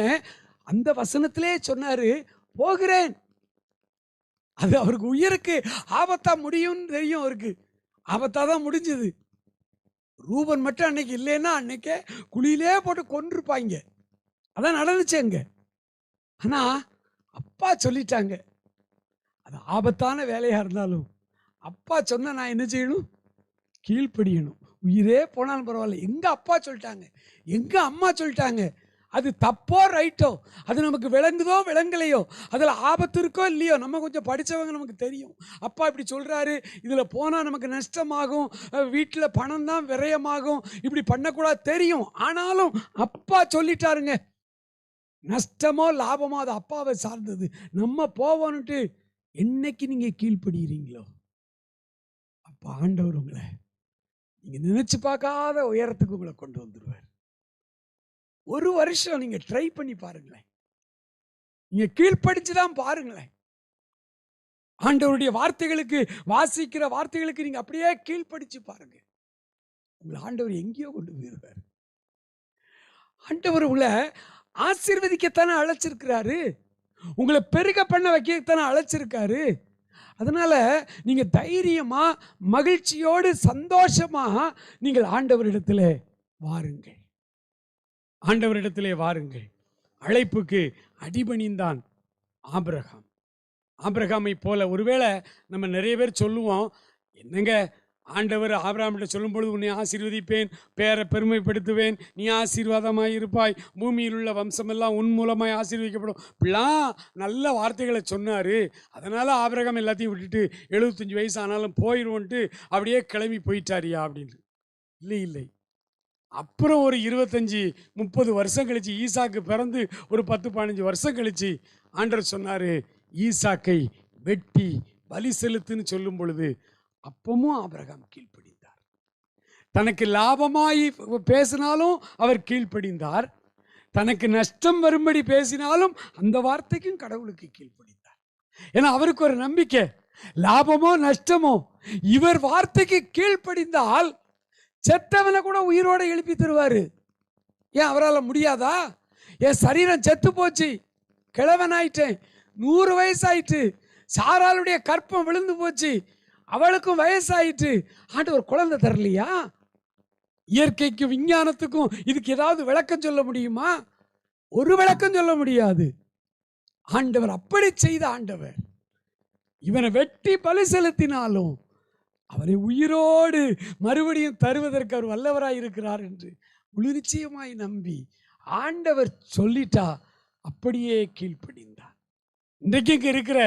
அந்த வசனத்திலே சொன்னார், போகிறேன். அது அவருக்கு உயிருக்கு ஆபத்தாக முடியும்னு தெரியும், அவருக்கு ஆபத்தாக தான் முடிஞ்சது. ரூபன் மட்டும் அன்னைக்கு இல்லைன்னா அன்னைக்கே குழியிலே போட்டு கொண்டிருப்பாங்க. அதான் நடந்துச்சு அங்க. ஆனா அப்பா சொல்லிட்டாங்க, அது ஆபத்தான வேலையா இருந்தாலும் அப்பா சொன்ன நான் என்ன செய்யணும்? கீழ்ப்படியணும். உயிரே போனாலும் பரவாயில்ல, எங்க அப்பா சொல்லிட்டாங்க, எங்க அம்மா சொல்லிட்டாங்க, அது தப்போ ரைட்டோ, அது நமக்கு விளங்குதோ விளங்கலையோ, அதில் ஆபத்து இருக்கோ இல்லையோ, நம்ம கொஞ்சம் படித்தவங்க நமக்கு தெரியும். அப்பா இப்படி சொல்கிறாரு, இதில் போனால் நமக்கு நஷ்டமாகும், வீட்டில் பணம் தான் விரயமாகும், இப்படி பண்ணக்கூடாது தெரியும். ஆனாலும் அப்பா சொல்லிட்டாருங்க, நஷ்டமோ லாபமோ அது அப்பாவை சார்ந்தது, நம்ம போவோன்னுட்டு என்னைக்கு நீங்கள் கீழ்ப்படுகிறீங்களோ அப்போ ஆண்டவர் உங்களை நீங்கள் நினைச்சு பார்க்காத உயரத்துக்கு உங்களை கொண்டு வந்துடுவார். ஒரு வருஷம் நீங்க ட்ரை பண்ணி பாருங்களேன், நீங்க கீழ்ப்படிச்சு தான் பாருங்களேன். ஆண்டவருடைய வார்த்தைகளுக்கு, வாசிக்கிற வார்த்தைகளுக்கு நீங்க அப்படியே கீழ்ப்படிச்சு பாருங்க, உங்களை ஆண்டவர் எங்கேயோ கொண்டு போயிருவார். ஆண்டவர் உங்களை ஆசீர்வதிக்கத்தானே அழைச்சிருக்கிறாரு, உங்களை பெருக பண்ண வைக்கத்தானே அழைச்சிருக்காரு. அதனால நீங்க தைரியமா, மகிழ்ச்சியோடு, சந்தோஷமா நீங்கள் ஆண்டவரிடத்தில் வாருங்கள், ஆண்டவரிடத்திலே வாருங்கள். அழைப்புக்கு அடிபணிந்தான் ஆபிரகாம். ஆபிரகாமை போல ஒருவேளை நம்ம நிறைய பேர் சொல்லுவோம், என்னங்க ஆண்டவர் ஆபிரகாமிட்ட சொல்லும் பொழுது உன்னை ஆசீர்வதிப்பேன், பேரை பெருமைப்படுத்துவேன், நீ ஆசீர்வாதமாய் இருப்பாய், பூமியில் உள்ள வம்சமெல்லாம் உன் மூலமாய் ஆசீர்வதிக்கப்படும், இப்படிலாம் நல்ல வார்த்தைகளை சொன்னார். அதனால் ஆபிரகாம் எல்லாத்தையும் விட்டுட்டு 75 வயசு ஆனாலும் போயிடுவோன்ட்டு அப்படியே கிளம்பி போயிட்டாரியா அப்படின்னு. இல்லை இல்லை, அப்புறம் ஒரு 25-30 வருஷம் கழிச்சு, ஈசாக்கு பிறந்து ஒரு 10-15 வருஷம் கழிச்சு ஆண்டவர் சொன்னார், ஈசாக்கை வெட்டி பலி செலுத்துன்னு சொல்லும் பொழுது அப்பவும் ஆபிரகாம் கீழ்ப்படிந்தார். தனக்கு லாபமாய் பேசினாலும் அவர் கீழ்ப்படிந்தார், தனக்கு நஷ்டம் வரும்படி பேசினாலும் அந்த வார்த்தைக்கும் கடவுளுக்கு கீழ்ப்படிந்தார். ஏன்னா அவருக்கு ஒரு நம்பிக்கை, லாபமோ நஷ்டமோ இவர் வார்த்தைக்கு கீழ்ப்படிந்தால் செத்தவனை கூட உயிரோட எழுப்பி தருவாரு. ஏன் அவரால் முடியாதா? என் சரீரம் செத்து போச்சு, கிழவன் ஆயிட்டேன், 100 வயசாயிட்டு, சாராளுடைய கற்பம் விழுந்து போச்சு, அவளுக்கும் வயசாயிட்டு, ஆண்டவர் குழந்தை தரலையா? இயற்கைக்கும் விஞ்ஞானத்துக்கும் இதுக்கு ஏதாவது விளக்கம் சொல்ல முடியுமா? ஒரு விளக்கம் சொல்ல முடியாது. ஆண்டவர் அப்படி செய்த ஆண்டவர் இவனை வெட்டி பலி செலுத்தினாலும் அவரை உயிரோடு மறுபடியும் தருவதற்கு அவர் வல்லவராய் இருக்கிறார் என்று முழு நிச்சயமாய் நம்பி ஆண்டவர் சொல்லிட்டா அப்படியே கீழ்ப்படிந்தார். இன்றைக்கு இங்கே இருக்கிற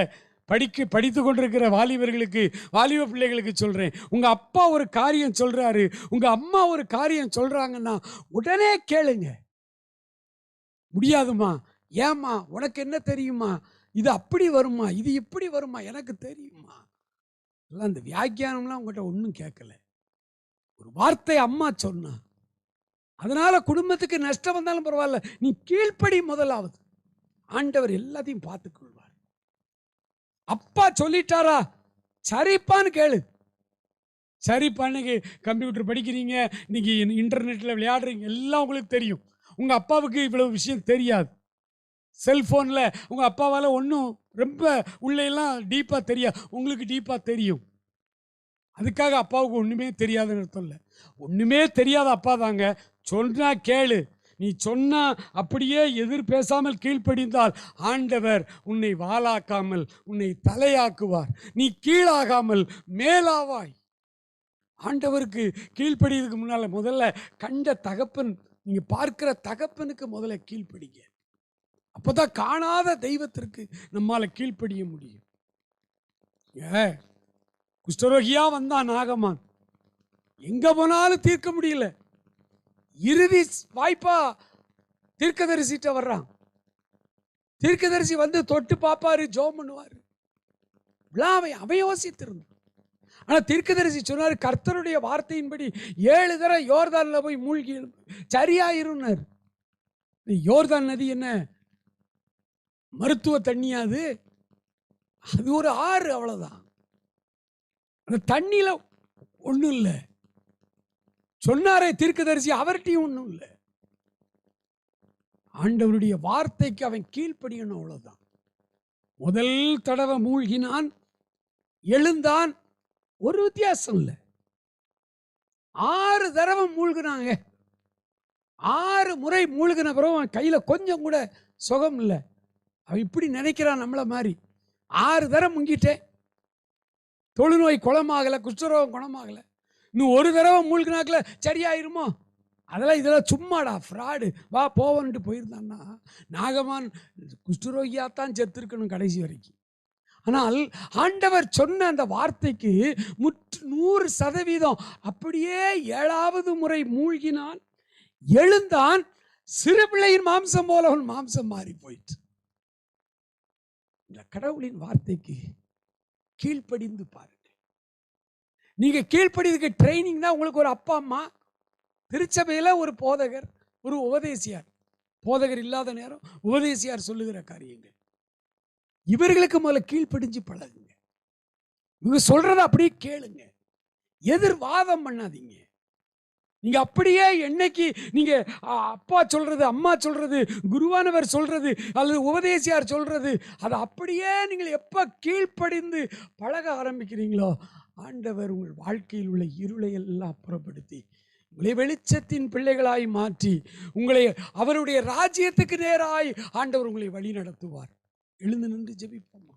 படித்து கொண்டிருக்கிற வாலிபர்களுக்கு, வாலிப பிள்ளைகளுக்கு சொல்றேன், உங்க அப்பா ஒரு காரியம் சொல்றாரு, உங்க அம்மா ஒரு காரியம் சொல்றாங்கன்னா உடனே கேளுங்க. முடியாதுமா, ஏம்மா, உனக்கு என்ன தெரியுமா, இது அப்படி வருமா, இது இப்படி வருமா, எனக்கு தெரியுமா, எல்லாம் அந்த வியாக்கியானம்லாம் உங்ககிட்ட ஒன்றும் கேட்கல. ஒரு வார்த்தை அம்மா சொன்னா, அதனால குடும்பத்துக்கு நஷ்டம் வந்தாலும் பரவாயில்ல, நீ கீழ்ப்படி முதலாவது. ஆண்டவர் எல்லாத்தையும் பார்த்துக் கொள்வார். அப்பா சொல்லிட்டாரா, சரிப்பான்னு கேளு. சரிப்பா, இன்னைக்கு கம்ப்யூட்டர் படிக்கிறீங்க, இன்னைக்கு இன்டர்நெட்டில் விளையாடுறீங்க, எல்லாம் உங்களுக்கு தெரியும். உங்கள் அப்பாவுக்கு இவ்வளவு விஷயம் தெரியாது. செல்ஃபோனில் உங்கள் அப்பாவால் ஒன்றும் ரொம்ப உள்ளெல்லாம் டீப்பாக தெரியாது, உங்களுக்கு டீப்பாக தெரியும். அதுக்காக அப்பாவுக்கு ஒன்றுமே தெரியாதுன்னு அர்த்தம் இல்லை. ஒன்றுமே தெரியாத அப்பா தாங்க. சொன்னா கேளு. நீ சொன்னா அப்படியே எதிர் பேசாமல் கீழ்ப்படிந்தால் ஆண்டவர் உன்னை வாளாக்காமல் உன்னை தலையாக்குவார். நீ கீழாகாமல் மேலாவாய். ஆண்டவருக்கு கீழ்ப்படியதுக்கு முன்னால முதல்ல கண்ட தகப்பன், நீங்க பார்க்கிற தகப்பனுக்கு முதல்ல கீழ்ப்படிங்க. அப்பதான் காணாத தெய்வத்திற்கு நம்மால கீழ்ப்படிய முடியும். குஷ்டரோகியா வந்தான் நாகமான், எங்க போனாலும் தீர்க்க முடியல. இறுதி வாய்ப்பா தீர்க்கதரிசிட்ட வர்றான். தீர்க்கதரிசி வந்து தொட்டு பார்ப்பாரு, ஜெபம் பண்ணுவாரு. அவன் யோசித்திருந்தான். ஆனா தீர்க்கதரிசி சொன்னாரு, கர்த்தருடைய வார்த்தையின்படி 7 தடவை யோர்தான்ல போய் மூழ்கி சரியாயிருந்தார். யோர்தான் நதி என்ன மருத்துவ தண்ணியாது? அது ஒரு ஆறு, அவ்வளவுதான். அந்த தண்ணியில ஒண்ணும் இல்லை. சொன்னாரே தீர்க்கதரிசி, அவர்கிட்டையும் ஒண்ணும் இல்லை. ஆண்டவருடைய வார்த்தைக்கு அவன் கீழ்ப்படியணும், அவ்வளவுதான். முதல் தடவை மூழ்கினான், எழுந்தான், ஒரு வித்தியாசம் இல்லை. 6 தடவை மூழ்கினாங்க. 6 முறை மூழ்கின பிறகு அவன் கையில கொஞ்சம் கூட சுகம் இல்லை. அவன் இப்படி நினைக்கிறான் நம்மள மாதிரி. 6 தடவை முங்கிட்டேன், தொழுநோய் குணமாகல, குஷ்டரோகம் குணமாகல, இன்னும் ஒரு தடவை மூழ்கினாக்கல சரியாயிருமோ? இதெல்லாம் சும்மாடா, ஃப்ராடு, வா போவன்ட்டு போயிருந்தான்னா நாகமான் குஷ்டரோகியாத்தான் செத்துருக்கணும் கடைசி வரைக்கும். ஆனால் ஆண்டவர் சொன்ன அந்த வார்த்தைக்கு 100% அப்படியே 7வது முறை மூழ்கினான், எழுந்தான். சிறு பிள்ளையின் மாம்சம் போல அவன் மாம்சம் மாறி போயிட்டு. இந்த கடவுளின் வார்த்தைக்கு கீழ்ப்படிந்து பாருங்க. நீங்க கீழ்ப்படிதுக்கு ட்ரைனிங் தான் உங்களுக்கு ஒரு அப்பா அம்மா, திருச்சபையில் ஒரு போதகர், ஒரு உபதேசியார். போதகர் இல்லாத நேரம் உபதேசியார் சொல்லுகிற காரியங்கள். இவர்களுக்கு முதல்ல கீழ்ப்படிஞ்சு பழகுங்க. இவங்க சொல்றத அப்படியே கேளுங்க, எதிர்வாதம் பண்ணாதீங்க. நீங்க அப்படியே என்னைக்கு நீங்க அப்பா சொல்றது, அம்மா சொல்றது, குருவானவர் சொல்றது அல்லது உபதேசியார் சொல்றது, அதை அப்படியே நீங்கள் எப்ப கீழ்ப்படிந்து பழக ஆரம்பிக்கிறீங்களோ, ஆண்டவர் உங்கள் வாழ்க்கையில் உள்ள இருளை எல்லாம் அப்புறப்படுத்தி உங்களை வெளிச்சத்தின் பிள்ளைகளாய் மாற்றி உங்களை அவருடைய ராஜ்யத்துக்கு நேராய் ஆண்டவர் உங்களை வழி நடத்துவார். எழுந்து நின்று ஜெபிப்போம்.